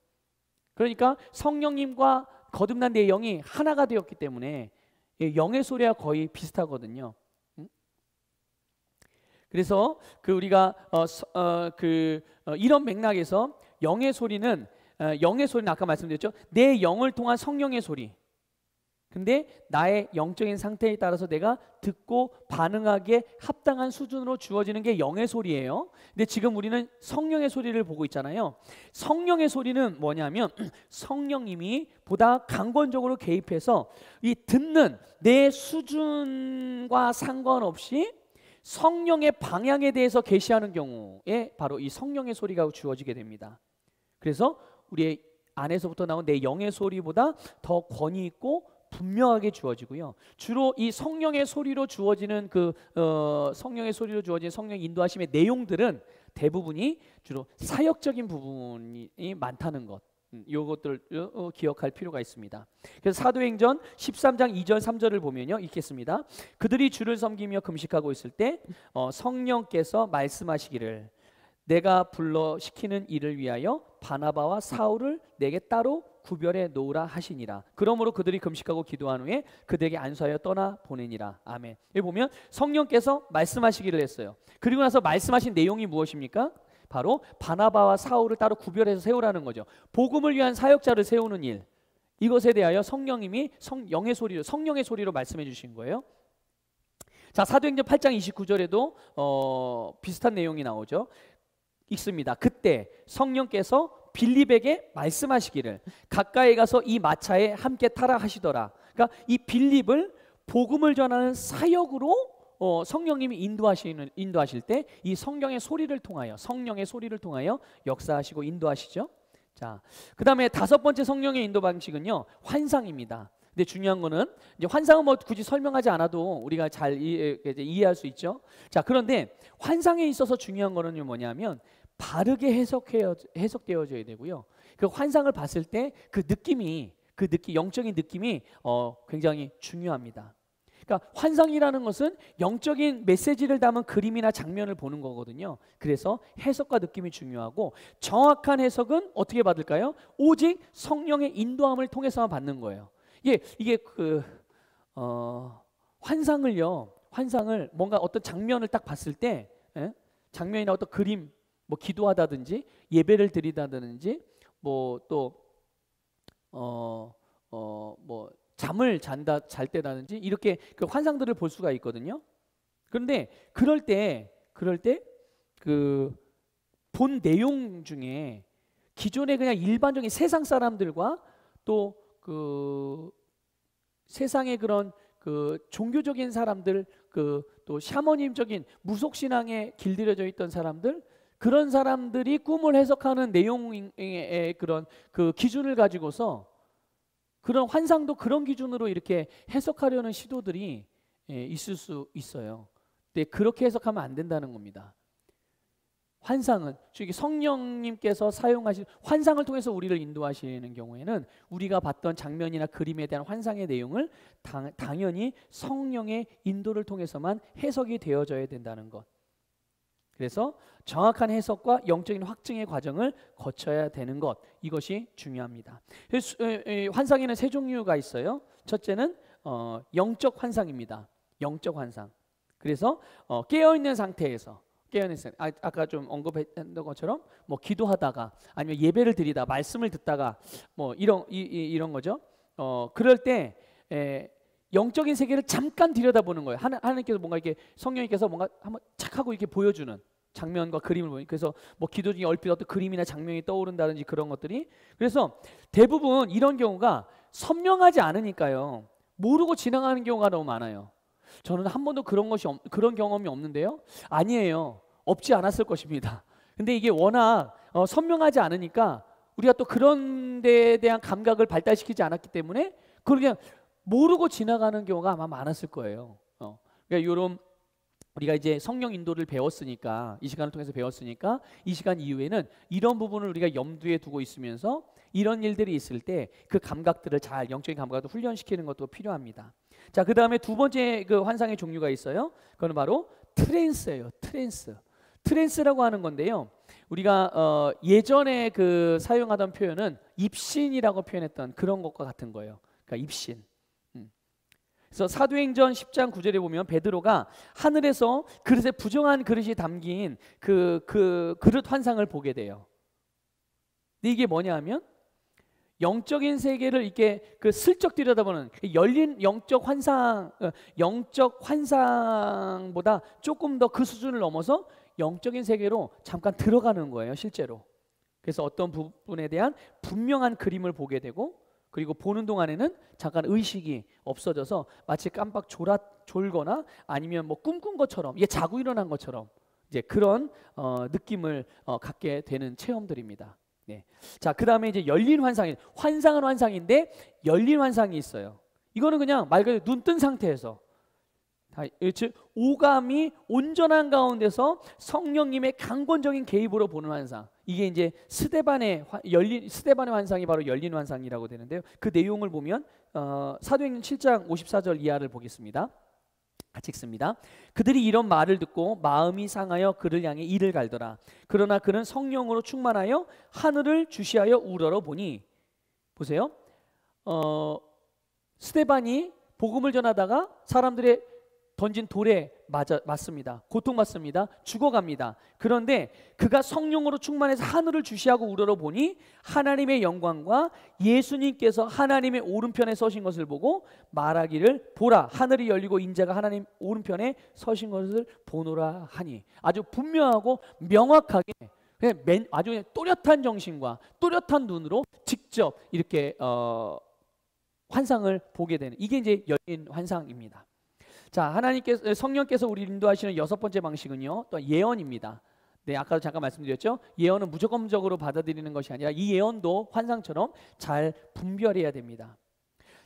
그러니까 성령님과 거듭난 내 영이 하나가 되었기 때문에 영의 소리와 거의 비슷하거든요. 그래서 우리가 이런 맥락에서 영의 소리는 아까 말씀드렸죠. 내 영을 통한 성령의 소리. 근데 나의 영적인 상태에 따라서 내가 듣고 반응하기에 합당한 수준으로 주어지는 게 영의 소리예요. 근데 지금 우리는 성령의 소리를 보고 있잖아요. 성령의 소리는 뭐냐면 성령님이 보다 강권적으로 개입해서 이 듣는 내 수준과 상관없이 성령의 방향에 대해서 계시하는 경우에 바로 이 성령의 소리가 주어지게 됩니다. 그래서 우리의 안에서부터 나온 내 영의 소리보다 더 권위 있고 분명하게 주어지고요. 주로 이 성령의 소리로 주어지는 성령의 소리로 주어진 성령 인도하심의 내용들은 대부분이 주로 사역적인 부분이 많다는 것. 이것들을 기억할 필요가 있습니다. 그래서 사도행전 13장 2절 3절을 보면요, 읽겠습니다. 그들이 주를 섬기며 금식하고 있을 때 성령께서 말씀하시기를 내가 불러 시키는 일을 위하여 바나바와 사울을 내게 따로 구별해 놓으라 하시니라. 그러므로 그들이 금식하고 기도한 후에 그들에게 안수하여 떠나 보내니라. 아멘. 여기 보면 성령께서 말씀하시기를 했어요. 그리고 나서 말씀하신 내용이 무엇입니까? 바로 바나바와 사울을 따로 구별해서 세우라는 거죠. 복음을 위한 사역자를 세우는 일, 이것에 대하여 성령님이 성령의 소리로 말씀해 주신 거예요. 자, 사도행전 8장 29절에도 비슷한 내용이 나오죠. 있습니다. 그때 성령께서 빌립에게 말씀하시기를 가까이 가서 이 마차에 함께 타라 하시더라. 그러니까 이 빌립을 복음을 전하는 사역으로 성령님이 인도하실 때 이 성령의 소리를 통하여 역사하시고 인도하시죠. 자, 그다음에 다섯 번째 성령의 인도 방식은요, 환상입니다. 근데 중요한 거는 이제 환상은 뭐 굳이 설명하지 않아도 우리가 잘 이해할 수 있죠. 자, 그런데 환상에 있어서 중요한 거는 뭐냐면 바르게 해석되어져야 되고요. 그 환상을 봤을 때 영적인 느낌이 굉장히 중요합니다. 그러니까 환상이라는 것은 영적인 메시지를 담은 그림이나 장면을 보는 거거든요. 그래서 해석과 느낌이 중요하고 정확한 해석은 어떻게 받을까요? 오직 성령의 인도함을 통해서만 받는 거예요. 이게 환상을 뭔가 어떤 장면을 딱 봤을 때, 장면이나 어떤 그림, 뭐 기도하다든지 예배를 드리다든지 뭐 잠을 잘 때라든지 이렇게 그 환상들을 볼 수가 있거든요. 그런데 그럴 때 그 본 내용 중에 기존의 그냥 일반적인 세상 사람들과 또 그 세상의 그런 그 종교적인 사람들, 또 샤머님적인 무속 신앙에 길들여져 있던 사람들, 그런 사람들이 꿈을 해석하는 내용의 그런 그 기준을 가지고서 그런 환상도 그런 기준으로 이렇게 해석하려는 시도들이 있을 수 있어요. 근데 그렇게 해석하면 안 된다는 겁니다. 환상은 즉 성령님께서 사용하신 환상을 통해서 우리를 인도하시는 경우에는 우리가 봤던 장면이나 그림에 대한 환상의 내용을 당연히 성령의 인도를 통해서만 해석이 되어져야 된다는 것. 그래서 정확한 해석과 영적인 확증의 과정을 거쳐야 되는 것, 이것이 중요합니다. 환상에는 세 종류가 있어요. 첫째는 영적 환상입니다. 영적 환상. 그래서 깨어있는 상태에서 아까 좀 언급했던 것처럼 뭐 기도하다가 아니면 예배를 드리다 말씀을 듣다가 뭐 이런 거죠. 그럴 때 영적인 세계를 잠깐 들여다보는 거예요. 하나님께서 뭔가 이렇게 성령님께서 뭔가 한번 착 하고 이렇게 보여주는 장면과 그림을 보니, 그래서 뭐 기도 중에 얼핏 어떤 그림이나 장면이 떠오른다든지 그런 것들이, 그래서 대부분 이런 경우가 선명하지 않으니까요, 모르고 지나가는 경우가 너무 많아요. 저는 한 번도 그런 경험이 없는데요. 아니에요. 없지 않았을 것입니다. 근데 이게 워낙 선명하지 않으니까 우리가 또 그런 데에 대한 감각을 발달시키지 않았기 때문에 그냥 모르고 지나가는 경우가 아마 많았을 거예요. 그러니까 이런 우리가 이제 성령 인도를 배웠으니까, 이 시간을 통해서 배웠으니까 이 시간 이후에는 이런 부분을 우리가 염두에 두고 있으면서 이런 일들이 있을 때 그 감각들을 잘, 영적인 감각을 훈련시키는 것도 필요합니다. 자, 그 다음에 두 번째 그 환상의 종류가 있어요. 그건 바로 트랜스예요. 트랜스라고 하는 건데요, 우리가 예전에 그 사용하던 표현은 입신이라고 표현했던 그런 것과 같은 거예요. 그러니까 입신. 그래서 사도행전 10장 9절에 보면 베드로가 하늘에서 그릇에 부정한 그릇이 담긴 그 그릇 환상을 보게 돼요. 근데 이게 뭐냐 하면 영적인 세계를 이렇게 슬쩍 들여다보는 열린 영적 환상보다 조금 더 그 수준을 넘어서 영적인 세계로 잠깐 들어가는 거예요, 실제로. 그래서 어떤 부분에 대한 분명한 그림을 보게 되고, 그리고 보는 동안에는 잠깐 의식이 없어져서 마치 깜빡 졸거나 아니면 뭐 꿈꾼 것처럼, 이게 자고 일어난 것처럼 이제 그런 느낌을 갖게 되는 체험들입니다. 네. 자, 그 다음에 이제 열린 환상은 환상인데 열린 환상이 있어요. 이거는 그냥 말 그대로 눈 뜬 상태에서, 즉 오감이 온전한 가운데서 성령님의 강권적인 개입으로 보는 환상. 이게 이제 스데반의 환상이 바로 열린 환상이라고 되는데요. 그 내용을 보면 사도행전 7장 54절 이하를 보겠습니다. 같이 읽습니다. 그들이 이런 말을 듣고 마음이 상하여 그를 향해 이를 갈더라. 그러나 그는 성령으로 충만하여 하늘을 주시하여 우러러 보니, 보세요. 스데반이 복음을 전하다가 사람들의 던진 돌에 맞습니다. 고통받습니다. 죽어갑니다. 그런데 그가 성령으로 충만해서 하늘을 주시하고 우러러 보니 하나님의 영광과 예수님께서 하나님의 오른편에 서신 것을 보고 말하기를, 보라, 하늘이 열리고 인자가 하나님 오른편에 서신 것을 보노라 하니. 아주 분명하고 명확하게 아주 또렷한 정신과 또렷한 눈으로 직접 이렇게 환상을 보게 되는, 이게 이제 열린 환상입니다. 자, 하나님께서, 성령께서 우리를 인도하시는 여섯 번째 방식은요, 또 예언입니다. 네, 아까도 잠깐 말씀드렸죠. 예언은 무조건적으로 받아들이는 것이 아니라 이 예언도 환상처럼 잘 분별해야 됩니다.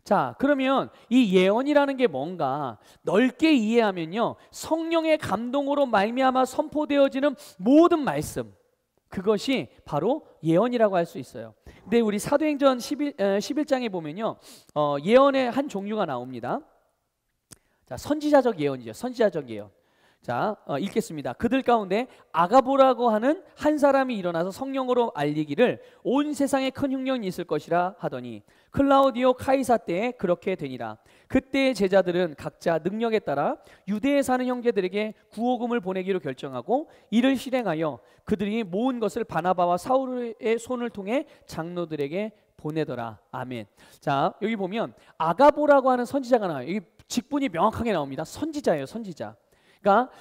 자, 그러면 이 예언이라는 게 뭔가 넓게 이해하면요, 성령의 감동으로 말미암아 선포되어지는 모든 말씀, 그것이 바로 예언이라고 할 수 있어요. 근데 우리 사도행전 11장에 보면요, 예언의 한 종류가 나옵니다. 자, 선지자적 예언이죠. 선지자적 예언. 자, 읽겠습니다. 그들 가운데 아가보라고 하는 한 사람이 일어나서 성령으로 알리기를 온 세상에 큰 흉년이 있을 것이라 하더니 클라우디오 카이사 때에 그렇게 되니라. 그때의 제자들은 각자 능력에 따라 유대에 사는 형제들에게 구호금을 보내기로 결정하고 이를 실행하여 그들이 모은 것을 바나바와 사울의 손을 통해 장로들에게 보내더라. 아멘. 자, 여기 보면 아가보라고 하는 선지자가 나와요. 여기 직분이 명확하게 나옵니다. 선지자예요. 선지자. 그러니까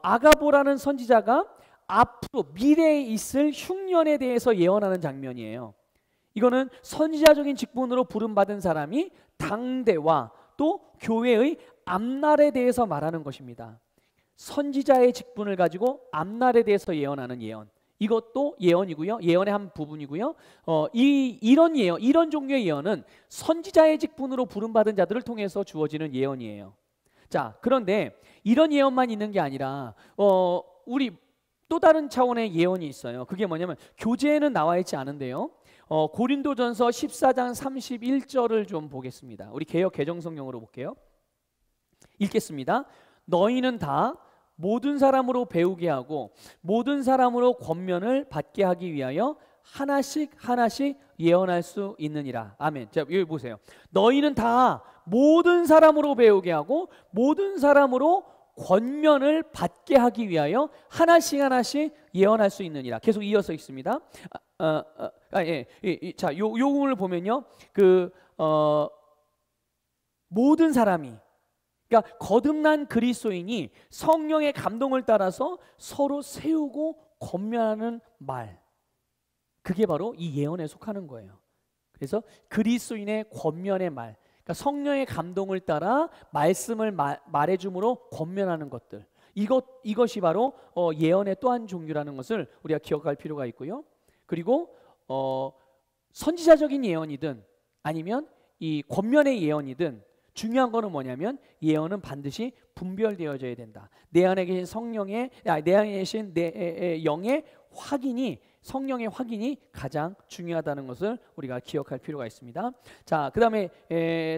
아가보라는 선지자가 앞으로 미래에 있을 흉년에 대해서 예언하는 장면이에요. 이거는 선지자적인 직분으로 부름받은 사람이 당대와 또 교회의 앞날에 대해서 말하는 것입니다. 선지자의 직분을 가지고 앞날에 대해서 예언하는 예언, 이것도 예언이고요. 예언의 한 부분이고요. 이런 예언, 이런 종류의 예언은 선지자의 직분으로 부름받은 자들을 통해서 주어지는 예언이에요. 자, 그런데 이런 예언만 있는 게 아니라 우리 또 다른 차원의 예언이 있어요. 그게 뭐냐면 교재에는 나와 있지 않은데요. 고린도전서 14장 31절을 좀 보겠습니다. 우리 개역 개정성경으로 볼게요. 읽겠습니다. 너희는 다 모든 사람으로 배우게 하고 모든 사람으로 권면을 받게 하기 위하여 하나씩 하나씩 예언할 수 있느니라. 아멘. 자, 여기 보세요. 너희는 다 모든 사람으로 배우게 하고 모든 사람으로 권면을 받게 하기 위하여 하나씩 하나씩 예언할 수 있느니라. 계속 이어서 있습니다. 자, 요 부분을 보면요, 모든 사람이, 그러니까 거듭난 그리스도인이 성령의 감동을 따라서 서로 세우고 권면하는 말, 그게 바로 이 예언에 속하는 거예요. 그래서 그리스도인의 권면의 말, 그러니까 성령의 감동을 따라 말씀을 말해줌으로 권면하는 것들, 이것이 바로 예언의 또 한 종류라는 것을 우리가 기억할 필요가 있고요. 그리고 선지자적인 예언이든 아니면 이 권면의 예언이든 중요한 거는 뭐냐면 예언은 반드시 분별되어져야 된다. 내 안에 계신 내 안에 계신 내 영의 확인이, 성령의 확인이 가장 중요하다는 것을 우리가 기억할 필요가 있습니다. 자, 그 다음에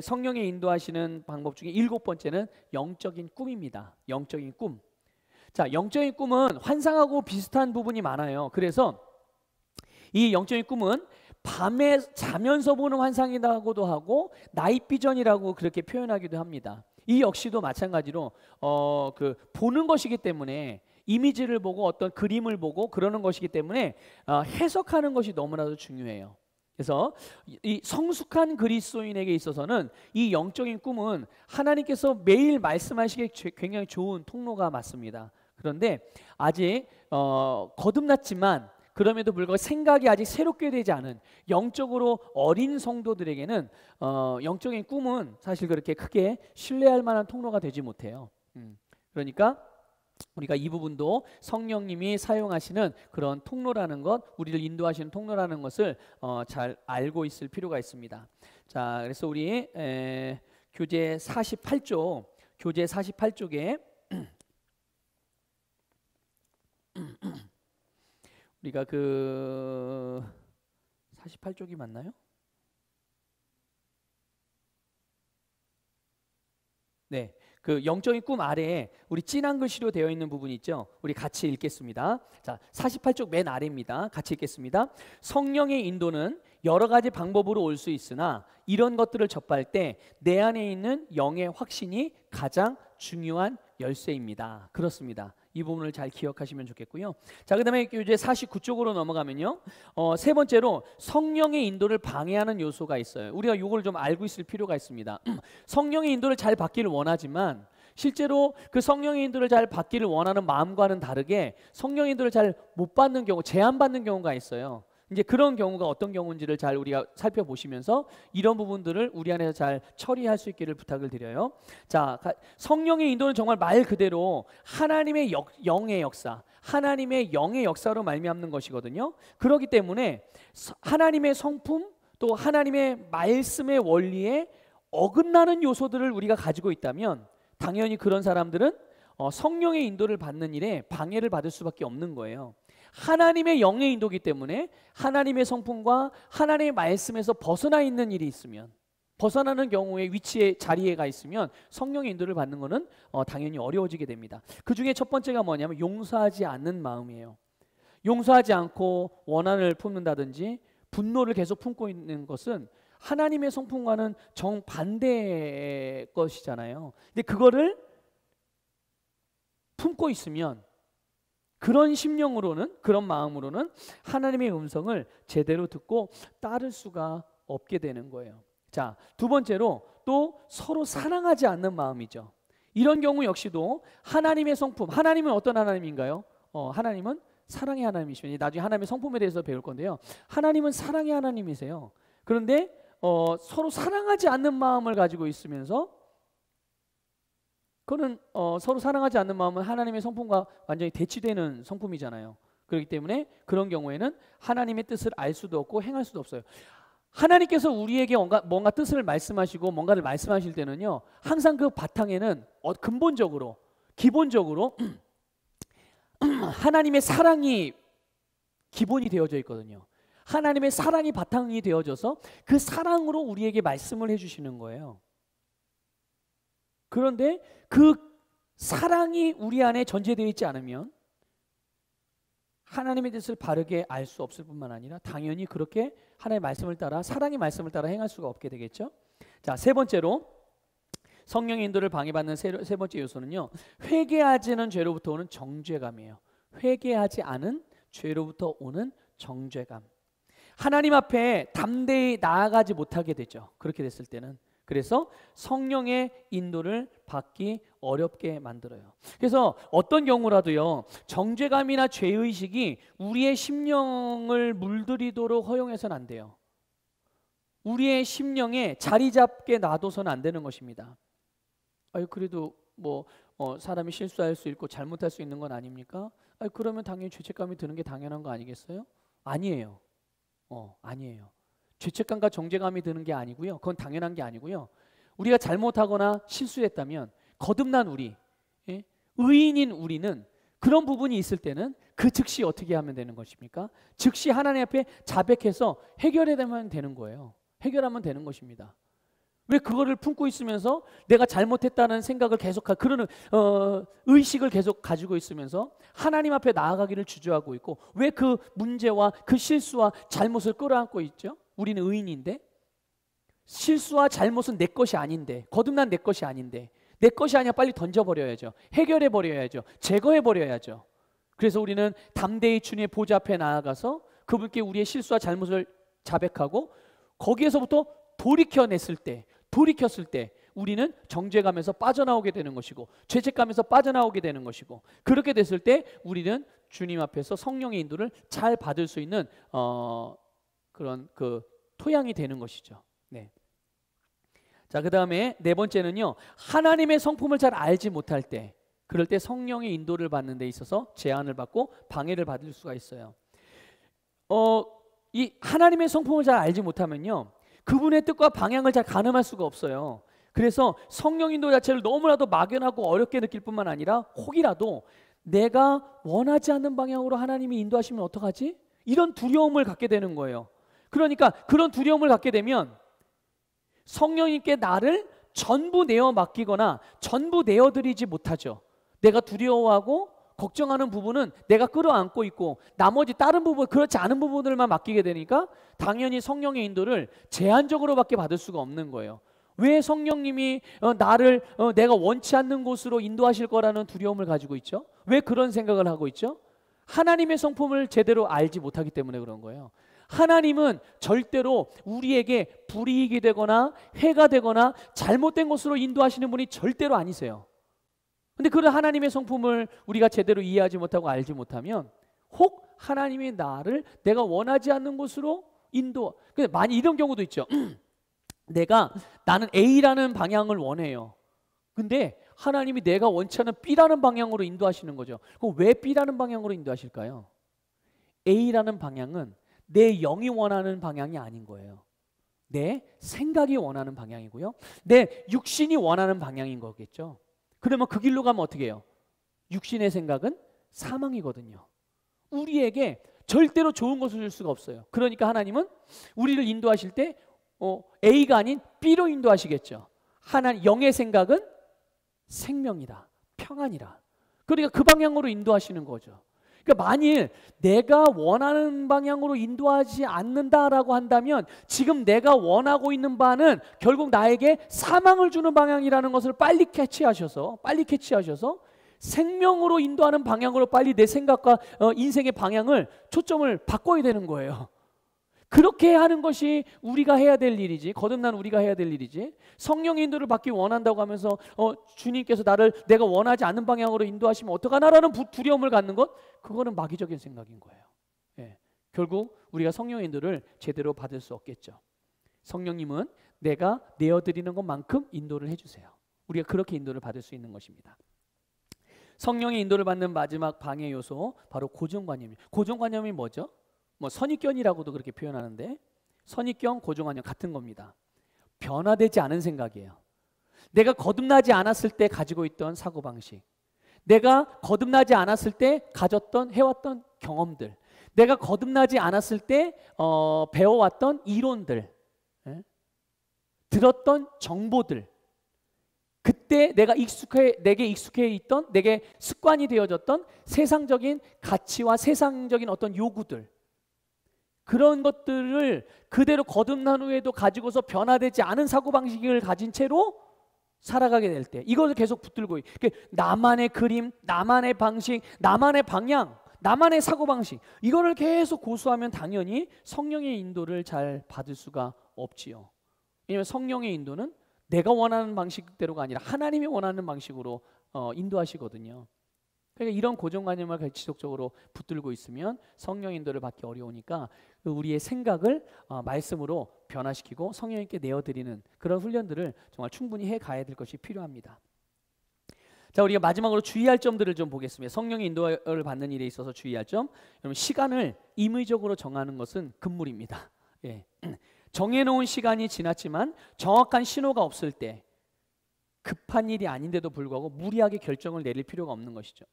성령의 인도하시는 방법 중에 7번째는 영적인 꿈입니다. 영적인 꿈. 자, 영적인 꿈은 환상하고 비슷한 부분이 많아요. 그래서 이 영적인 꿈은 밤에 자면서 보는 환상이라고도 하고 나잇비전이라고 그렇게 표현하기도 합니다. 이 역시도 마찬가지로 보는 것이기 때문에, 이미지를 보고 어떤 그림을 보고 그러는 것이기 때문에 해석하는 것이 너무나도 중요해요. 그래서 이 성숙한 그리스도인에게 있어서는 이 영적인 꿈은 하나님께서 매일 말씀하시기에 굉장히 좋은 통로가 맞습니다. 그런데 아직 거듭났지만 그럼에도 불구하고 생각이 아직 새롭게 되지 않은 영적으로 어린 성도들에게는 영적인 꿈은 사실 그렇게 크게 신뢰할 만한 통로가 되지 못해요. 그러니까 우리가 이 부분도 성령님이 사용하시는 그런 통로라는 것, 우리를 인도하시는 통로라는 것을 잘 알고 있을 필요가 있습니다. 자, 그래서 우리 교재 48쪽에 우리가 48쪽이 맞나요? 네. 그 영적인 꿈 아래에 우리 진한 글씨로 되어 있는 부분이 있죠. 우리 같이 읽겠습니다. 자, 48쪽 맨 아래입니다. 같이 읽겠습니다. 성령의 인도는 여러 가지 방법으로 올 수 있으나 이런 것들을 접할 때 내 안에 있는 영의 확신이 가장 중요한 열쇠입니다. 그렇습니다. 이 부분을 잘 기억하시면 좋겠고요. 자, 그다음에 이제 49쪽으로 넘어가면요. 세 번째로 성령의 인도를 방해하는 요소가 있어요. 우리가 이걸 좀 알고 있을 필요가 있습니다. 성령의 인도를 잘 받기를 원하지만 실제로 그 성령의 인도를 잘 받기를 원하는 마음과는 다르게 성령의 인도를 잘 못 받는 경우, 제한받는 경우가 있어요. 이제 그런 경우가 어떤 경우인지를 잘 우리가 살펴보시면서 이런 부분들을 우리 안에서 잘 처리할 수 있기를 부탁을 드려요. 자, 성령의 인도는 정말 말 그대로 하나님의 영의 역사, 하나님의 영의 역사로 말미암는 것이거든요. 그렇기 때문에 하나님의 성품 또 하나님의 말씀의 원리에 어긋나는 요소들을 우리가 가지고 있다면 당연히 그런 사람들은 성령의 인도를 받는 일에 방해를 받을 수밖에 없는 거예요. 하나님의 영의 인도기 때문에 하나님의 성품과 하나님의 말씀에서 벗어나 있는 일이 있으면, 벗어나는 경우에 위치에 자리에가 있으면 성령의 인도를 받는 것은 당연히 어려워지게 됩니다. 그 중에 첫 번째가 뭐냐면 용서하지 않는 마음이에요. 용서하지 않고 원한을 품는다든지 분노를 계속 품고 있는 것은 하나님의 성품과는 정반대의 것이잖아요. 근데 그거를 품고 있으면 그런 심령으로는, 그런 마음으로는 하나님의 음성을 제대로 듣고 따를 수가 없게 되는 거예요. 자, 두 번째로 또 서로 사랑하지 않는 마음이죠. 이런 경우 역시도 하나님의 성품, 하나님은 어떤 하나님인가요? 하나님은 사랑의 하나님이시니 나중에 하나님의 성품에 대해서 배울 건데요. 하나님은 사랑의 하나님이세요. 그런데 서로 사랑하지 않는 마음을 가지고 있으면서 그거는 서로 사랑하지 않는 마음은 하나님의 성품과 완전히 대치되는 성품이잖아요. 그렇기 때문에 그런 경우에는 하나님의 뜻을 알 수도 없고 행할 수도 없어요. 하나님께서 우리에게 뭔가 뜻을 말씀하시고 뭔가를 말씀하실 때는요, 항상 그 바탕에는 근본적으로, 기본적으로 하나님의 사랑이 기본이 되어져 있거든요. 하나님의 사랑이 바탕이 되어져서 그 사랑으로 우리에게 말씀을 해주시는 거예요. 그런데 그 사랑이 우리 안에 전제되어 있지 않으면 하나님의 뜻을 바르게 알 수 없을 뿐만 아니라 당연히 그렇게 하나님의 말씀을 따라, 사랑의 말씀을 따라 행할 수가 없게 되겠죠. 자, 세 번째로 성령의 인도를 방해받는 세 번째 요소는요, 회개하지 않은 죄로부터 오는 정죄감이에요. 회개하지 않은 죄로부터 오는 정죄감. 하나님 앞에 담대히 나아가지 못하게 되죠. 그렇게 됐을 때는. 그래서 성령의 인도를 받기 어렵게 만들어요. 그래서 어떤 경우라도요, 정죄감이나 죄의식이 우리의 심령을 물들이도록 허용해서는 안 돼요. 우리의 심령에 자리 잡게 놔둬서는 안 되는 것입니다. 아유, 그래도 사람이 실수할 수 있고 잘못할 수 있는 건 아닙니까? 아유, 그러면 당연히 죄책감이 드는 게 당연한 거 아니겠어요? 아니에요. 아니에요. 죄책감과 정죄감이 드는 게 아니고요. 그건 당연한 게 아니고요. 우리가 잘못하거나 실수했다면 거듭난 우리, 의인인 우리는 그런 부분이 있을 때는 그 즉시 어떻게 하면 되는 것입니까? 즉시 하나님 앞에 자백해서 해결하면 되는 거예요. 해결하면 되는 것입니다. 왜 그거를 품고 있으면서 내가 잘못했다는 생각을 계속하고 그런 의식을 계속 가지고 있으면서 하나님 앞에 나아가기를 주저하고 있고, 왜 그 문제와 그 실수와 잘못을 끌어안고 있죠? 우리는 의인인데, 실수와 잘못은 내 것이 아닌데, 거듭난 내 것이 아닌데, 내 것이 아니야 빨리 던져버려야죠. 해결해버려야죠. 제거해버려야죠. 그래서 우리는 담대히 주님의 보좌 앞에 나아가서 그분께 우리의 실수와 잘못을 자백하고 거기에서부터 돌이켰을 때 우리는 정죄감에서 빠져나오게 되는 것이고 죄책감에서 빠져나오게 되는 것이고, 그렇게 됐을 때 우리는 주님 앞에서 성령의 인도를 잘 받을 수 있는 그런 그 토양이 되는 것이죠. 네. 자, 그 다음에 네 번째는요, 하나님의 성품을 잘 알지 못할 때, 그럴 때 성령의 인도를 받는 데 있어서 제한을 받고 방해를 받을 수가 있어요. 이 하나님의 성품을 잘 알지 못하면요, 그분의 뜻과 방향을 잘 가늠할 수가 없어요. 그래서 성령 인도 자체를 너무나도 막연하고 어렵게 느낄 뿐만 아니라 혹이라도 내가 원하지 않는 방향으로 하나님이 인도하시면 어떡하지? 이런 두려움을 갖게 되는 거예요. 그러니까 그런 두려움을 갖게 되면 성령님께 나를 전부 내어 맡기거나 전부 내어드리지 못하죠. 내가 두려워하고 걱정하는 부분은 내가 끌어안고 있고 나머지 다른 부분, 그렇지 않은 부분들만 맡기게 되니까 당연히 성령의 인도를 제한적으로밖에 받을 수가 없는 거예요. 왜 성령님이 나를 내가 원치 않는 곳으로 인도하실 거라는 두려움을 가지고 있죠? 왜 그런 생각을 하고 있죠? 하나님의 성품을 제대로 알지 못하기 때문에 그런 거예요. 하나님은 절대로 우리에게 불이익이 되거나 해가 되거나 잘못된 곳으로 인도하시는 분이 절대로 아니세요. 근데 그런 하나님의 성품을 우리가 제대로 이해하지 못하고 알지 못하면 혹 하나님이 나를 내가 원하지 않는 곳으로 인도. 근데 많이 이런 경우도 있죠. 나는 A라는 방향을 원해요. 근데 하나님이 내가 원치 않는 B라는 방향으로 인도하시는 거죠. 그럼 왜 B라는 방향으로 인도하실까요? A라는 방향은 내 영이 원하는 방향이 아닌 거예요. 내 생각이 원하는 방향이고요. 내 육신이 원하는 방향인 거겠죠. 그러면 그 길로 가면 어떻게 해요? 육신의 생각은 사망이거든요. 우리에게 절대로 좋은 것을 줄 수가 없어요. 그러니까 하나님은 우리를 인도하실 때 A가 아닌 B로 인도하시겠죠. 영의 생각은 생명이다, 평안이라. 그러니까 그 방향으로 인도하시는 거죠. 그러니까 만일 내가 원하는 방향으로 인도하지 않는다라고 한다면 지금 내가 원하고 있는 바는 결국 나에게 사망을 주는 방향이라는 것을 빨리 캐치하셔서 생명으로 인도하는 방향으로 빨리 내 생각과 인생의 방향을 초점을 바꿔야 되는 거예요. 그렇게 하는 것이 우리가 해야 될 일이지, 거듭난 우리가 해야 될 일이지. 성령 인도를 받기 원한다고 하면서 주님께서 나를 내가 원하지 않는 방향으로 인도하시면 어떡하나라는 두려움을 갖는 것, 그거는 마귀적인 생각인 거예요. 예. 결국 우리가 성령 인도를 제대로 받을 수 없겠죠. 성령님은 내가 내어드리는 것만큼 인도를 해주세요. 우리가 그렇게 인도를 받을 수 있는 것입니다. 성령의 인도를 받는 마지막 방해 요소, 바로 고정관념이에요. 고정관념이 뭐죠? 선입견이라고도 그렇게 표현하는데, 선입견, 고정관념 같은 겁니다. 변화되지 않은 생각이에요. 내가 거듭나지 않았을 때 가지고 있던 사고방식, 내가 거듭나지 않았을 때 가졌던 해왔던 경험들, 내가 거듭나지 않았을 때 배워왔던 이론들, 들었던 정보들, 그때 내게 익숙해 있던, 내게 습관이 되어졌던 세상적인 가치와 세상적인 어떤 요구들, 그런 것들을 그대로 거듭난 후에도 가지고서 변화되지 않은 사고방식을 가진 채로 살아가게 될 때, 이것을 계속 붙들고 나만의 그림, 나만의 방식, 나만의 방향, 나만의 사고방식, 이거를 계속 고수하면 당연히 성령의 인도를 잘 받을 수가 없지요. 왜냐하면 성령의 인도는 내가 원하는 방식대로가 아니라 하나님이 원하는 방식으로 인도하시거든요. 그러니까 이런 고정관념을 지속적으로 붙들고 있으면 성령 인도를 받기 어려우니까 우리의 생각을 말씀으로 변화시키고 성령님께 내어드리는 그런 훈련들을 정말 충분히 해가야 될 것이 필요합니다. 자, 우리가 마지막으로 주의할 점들을 좀 보겠습니다. 성령의 인도를 받는 일에 있어서 주의할 점. 여러분, 시간을 임의적으로 정하는 것은 금물입니다. 예. 정해놓은 시간이 지났지만 정확한 신호가 없을 때, 급한 일이 아닌데도 불구하고 무리하게 결정을 내릴 필요가 없는 것이죠.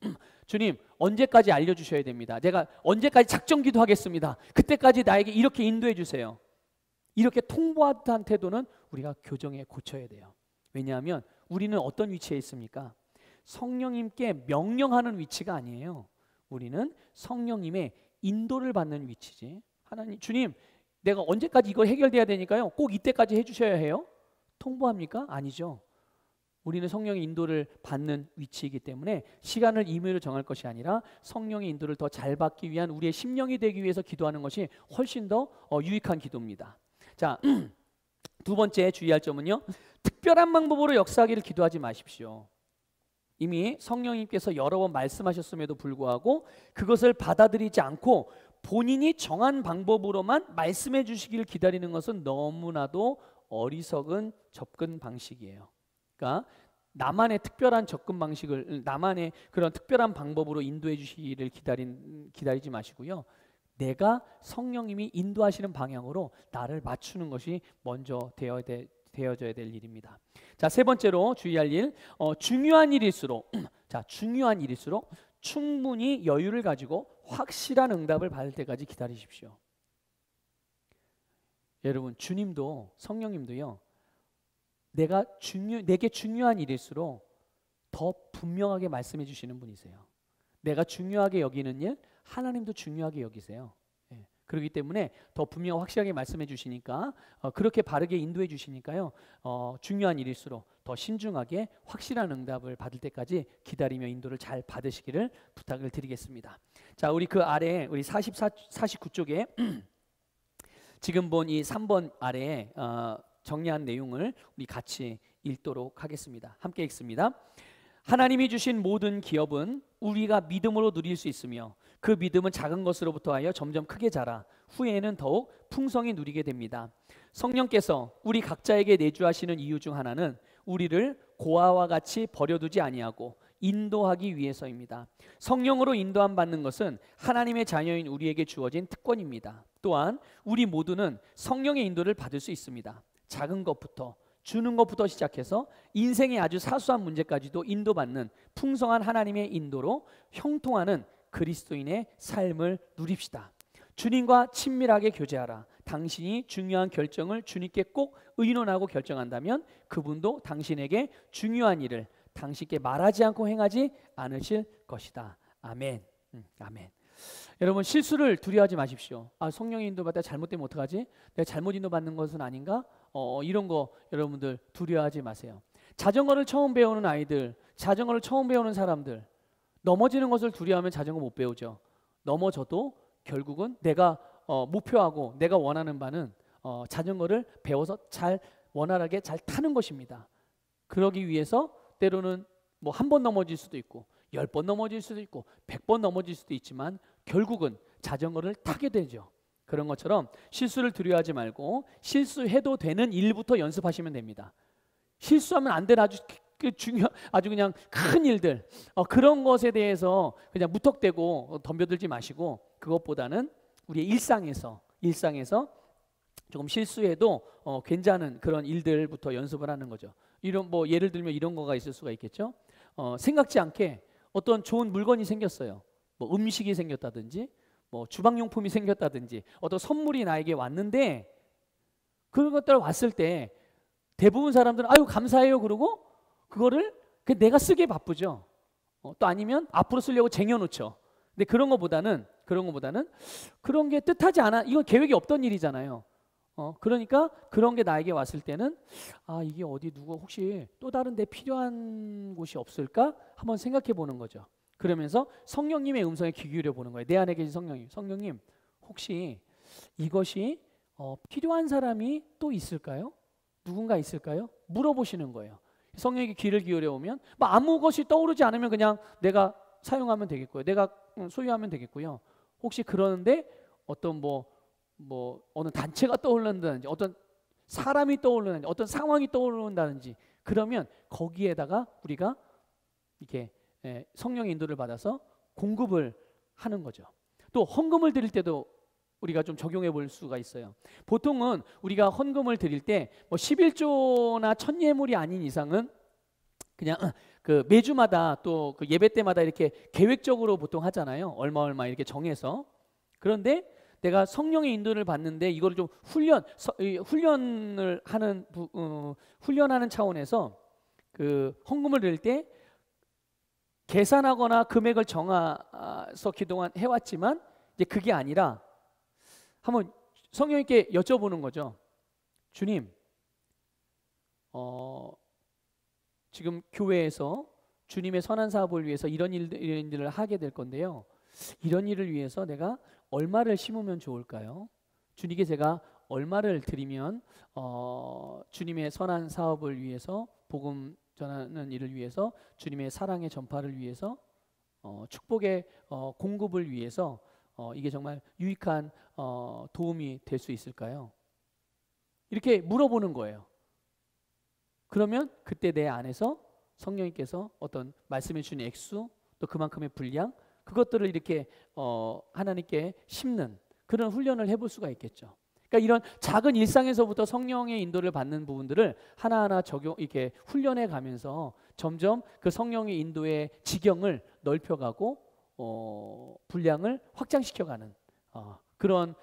주님, 언제까지 알려주셔야 됩니다. 제가 언제까지 작정기도 하겠습니다. 그때까지 나에게 이렇게 인도해 주세요. 이렇게 통보한 태도는 우리가 교정에 고쳐야 돼요. 왜냐하면 우리는 어떤 위치에 있습니까? 성령님께 명령하는 위치가 아니에요. 우리는 성령님의 인도를 받는 위치지. 하나님, 주님, 내가 언제까지 이걸 해결돼야 되니까요, 꼭 이때까지 해주셔야 해요? 통보합니까? 아니죠. 우리는 성령의 인도를 받는 위치이기 때문에 시간을 임의로 정할 것이 아니라 성령의 인도를 더 잘 받기 위한 우리의 심령이 되기 위해서 기도하는 것이 훨씬 더 유익한 기도입니다. 자, 두 번째 주의할 점은요, 특별한 방법으로 역사하기를 기도하지 마십시오. 이미 성령님께서 여러 번 말씀하셨음에도 불구하고 그것을 받아들이지 않고 본인이 정한 방법으로만 말씀해 주시기를 기다리는 것은 너무나도 어리석은 접근 방식이에요. 그러니까 나만의 특별한 접근 방식을, 나만의 그런 특별한 방법으로 인도해 주시기를 기다리지 마시고요, 내가 성령님이 인도하시는 방향으로 나를 맞추는 것이 먼저 되어져야 될 일입니다. 자, 세 번째로 주의할 일, 중요한 일일수록 중요한 일일수록 충분히 여유를 가지고 확실한 응답을 받을 때까지 내게 중요한 일일수록 더 분명하게 말씀해 주시는 분이세요. 내가 중요하게 여기는 일, 하나님도 중요하게 여기세요. 예. 그렇기 때문에 더 분명 확실하게 말씀해 주시니까 그렇게 바르게 인도해 주시니까요. 중요한 일일수록 더 신중하게 확실한 응답을 받을 때까지 기다리며 인도를 잘 받으시기를 부탁을 드리겠습니다. 자, 우리 그 아래 우리 49쪽에 지금 본 이 3번 아래에 정리한 내용을 우리 같이 읽도록 하겠습니다. 함께 읽습니다. 하나님이 주신 모든 기업은 우리가 믿음으로 누릴 수 있으며 그 믿음은 작은 것으로부터 하여 점점 크게 자라 후에는 더욱 풍성히 누리게 됩니다. 성령께서 우리 각자에게 내주하시는 이유 중 하나는 우리를 고아와 같이 버려두지 아니하고 인도하기 위해서입니다. 성령으로 인도함 받는 것은 하나님의 자녀인 우리에게 주어진 특권입니다. 또한 우리 모두는 성령의 인도를 받을 수 있습니다. 작은 것부터 주는 것부터 시작해서 인생의 아주 사소한 문제까지도 인도받는 풍성한 하나님의 인도로 형통하는 그리스도인의 삶을 누립시다. 주님과 친밀하게 교제하라. 당신이 중요한 결정을 주님께 꼭 의논하고 결정한다면 그분도 당신에게 중요한 일을 당신께 말하지 않고 행하지 않으실 것이다. 아멘. 아멘. 여러분, 실수를 두려워하지 마십시오. 성령의 인도받다 잘못되면 어떡하지? 내가 잘못 인도받는 것은 아닌가? 이런 거 여러분들 두려워하지 마세요. 자전거를 처음 배우는 아이들, 자전거를 처음 배우는 사람들, 넘어지는 것을 두려워하면 자전거 못 배우죠. 넘어져도 결국은 내가 목표하고 내가 원하는 바는 자전거를 배워서 잘 원활하게 잘 타는 것입니다. 그러기 위해서 때로는 뭐 한 번 넘어질 수도 있고 10번 넘어질 수도 있고 100번 넘어질 수도 있지만 결국은 자전거를 타게 되죠. 그런 것처럼 실수를 두려워하지 말고 실수해도 되는 일부터 연습하시면 됩니다. 실수하면 안 되는 아주 그냥 큰 일들, 그런 것에 대해서 그냥 무턱대고 덤벼들지 마시고 그것보다는 우리의 일상에서 조금 실수해도 괜찮은 그런 일들부터 연습을 하는 거죠. 이런 뭐 예를 들면 이런 거가 있을 수가 있겠죠. 생각지 않게 어떤 좋은 물건이 생겼어요. 뭐 음식이 생겼다든지 뭐 주방용품이 생겼다든지 어떤 선물이 나에게 왔는데 그런 것들 왔을 때 대부분 사람들은 아유 감사해요 그러고 그거를 내가 쓰기에 바쁘죠. 또 아니면 앞으로 쓰려고 쟁여놓죠. 근데 그런 거보다는 그런 게 뜻하지 않아. 이건 계획이 없던 일이잖아요. 그러니까 그런 게 나에게 왔을 때는 이게 어디 누구 혹시 또 다른 데 필요한 곳이 없을까? 한번 생각해 보는 거죠. 그러면서 성령님의 음성에 귀 기울여 보는 거예요. 내 안에 계신 성령님 혹시 이것이 필요한 사람이 또 있을까요? 누군가 있을까요? 물어보시는 거예요. 성령에게 귀를 기울여 오면 뭐 아무 것이 떠오르지 않으면 그냥 내가 사용하면 되겠고요. 내가 소유하면 되겠고요. 혹시 그러는데 어떤 뭐 어느 단체가 떠오른다든지 어떤 사람이 떠오르는지 어떤 상황이 떠오른다든지 그러면 거기에다가 우리가 이렇게 성령의 인도를 받아서 공급을 하는 거죠. 또 헌금을 드릴 때도 우리가 좀 적용해 볼 수가 있어요. 보통은 우리가 헌금을 드릴 때 뭐 11조나 천예물이 아닌 이상은 그냥 그 매주마다 또 그 예배 때마다 이렇게 계획적으로 보통 하잖아요. 얼마 이렇게 정해서. 그런데 내가 성령의 인도를 받는데 이거를 좀 훈련하는 차원에서 그 헌금을 드릴 때 계산하거나 금액을 정해서 그동안 해왔지만 이제 그게 아니라 한번 성령님께 여쭤보는 거죠. 주님, 지금 교회에서 주님의 선한 사업을 위해서 이런 일들을 하게 될 건데요. 이런 일을 위해서 내가 얼마를 심으면 좋을까요? 주님께 제가 얼마를 드리면 주님의 선한 사업을 위해서 복음 전하는 일을 위해서 주님의 사랑의 전파를 위해서 축복의 공급을 위해서 이게 정말 유익한 도움이 될 수 있을까요? 이렇게 물어보는 거예요. 그러면 그때 내 안에서 성령님께서 어떤 말씀해 주신 액수 또 그만큼의 분량 그것들을 이렇게 하나님께 심는 그런 훈련을 해볼 수가 있겠죠. 그러니까 이런 작은 일상에서부터 성령의 인도를 받는 부분들을 하나하나 이렇게 훈련해 가면서 점점 그 성령의 인도의 지경을 넓혀가고 분량을 확장시켜가는 그런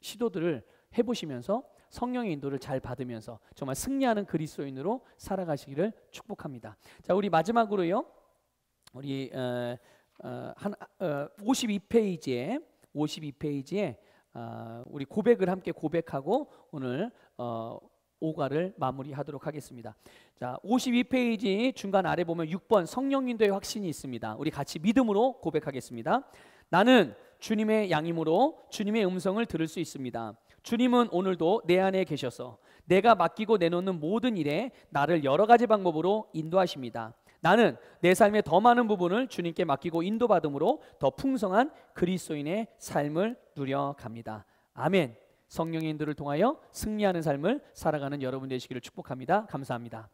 시도들을 해보시면서 성령의 인도를 잘 받으면서 정말 승리하는 그리스도인으로 살아가시기를 축복합니다. 자, 우리 마지막으로요. 우리 52페이지에 우리 고백을 함께 고백하고 오늘 오가를 마무리하도록 하겠습니다. 자, 52페이지 중간 아래 보면 6번 성령 인도의 확신이 있습니다. 우리 같이 믿음으로 고백하겠습니다. 나는 주님의 양이므로 주님의 음성을 들을 수 있습니다. 주님은 오늘도 내 안에 계셔서 내가 맡기고 내놓는 모든 일에 나를 여러 가지 방법으로 인도하십니다. 나는 내 삶의 더 많은 부분을 주님께 맡기고 인도받음으로 더 풍성한 그리스도인의 삶을 누려갑니다. 아멘. 성령의 인도를 통하여 승리하는 삶을 살아가는 여러분 되시기를 축복합니다. 감사합니다.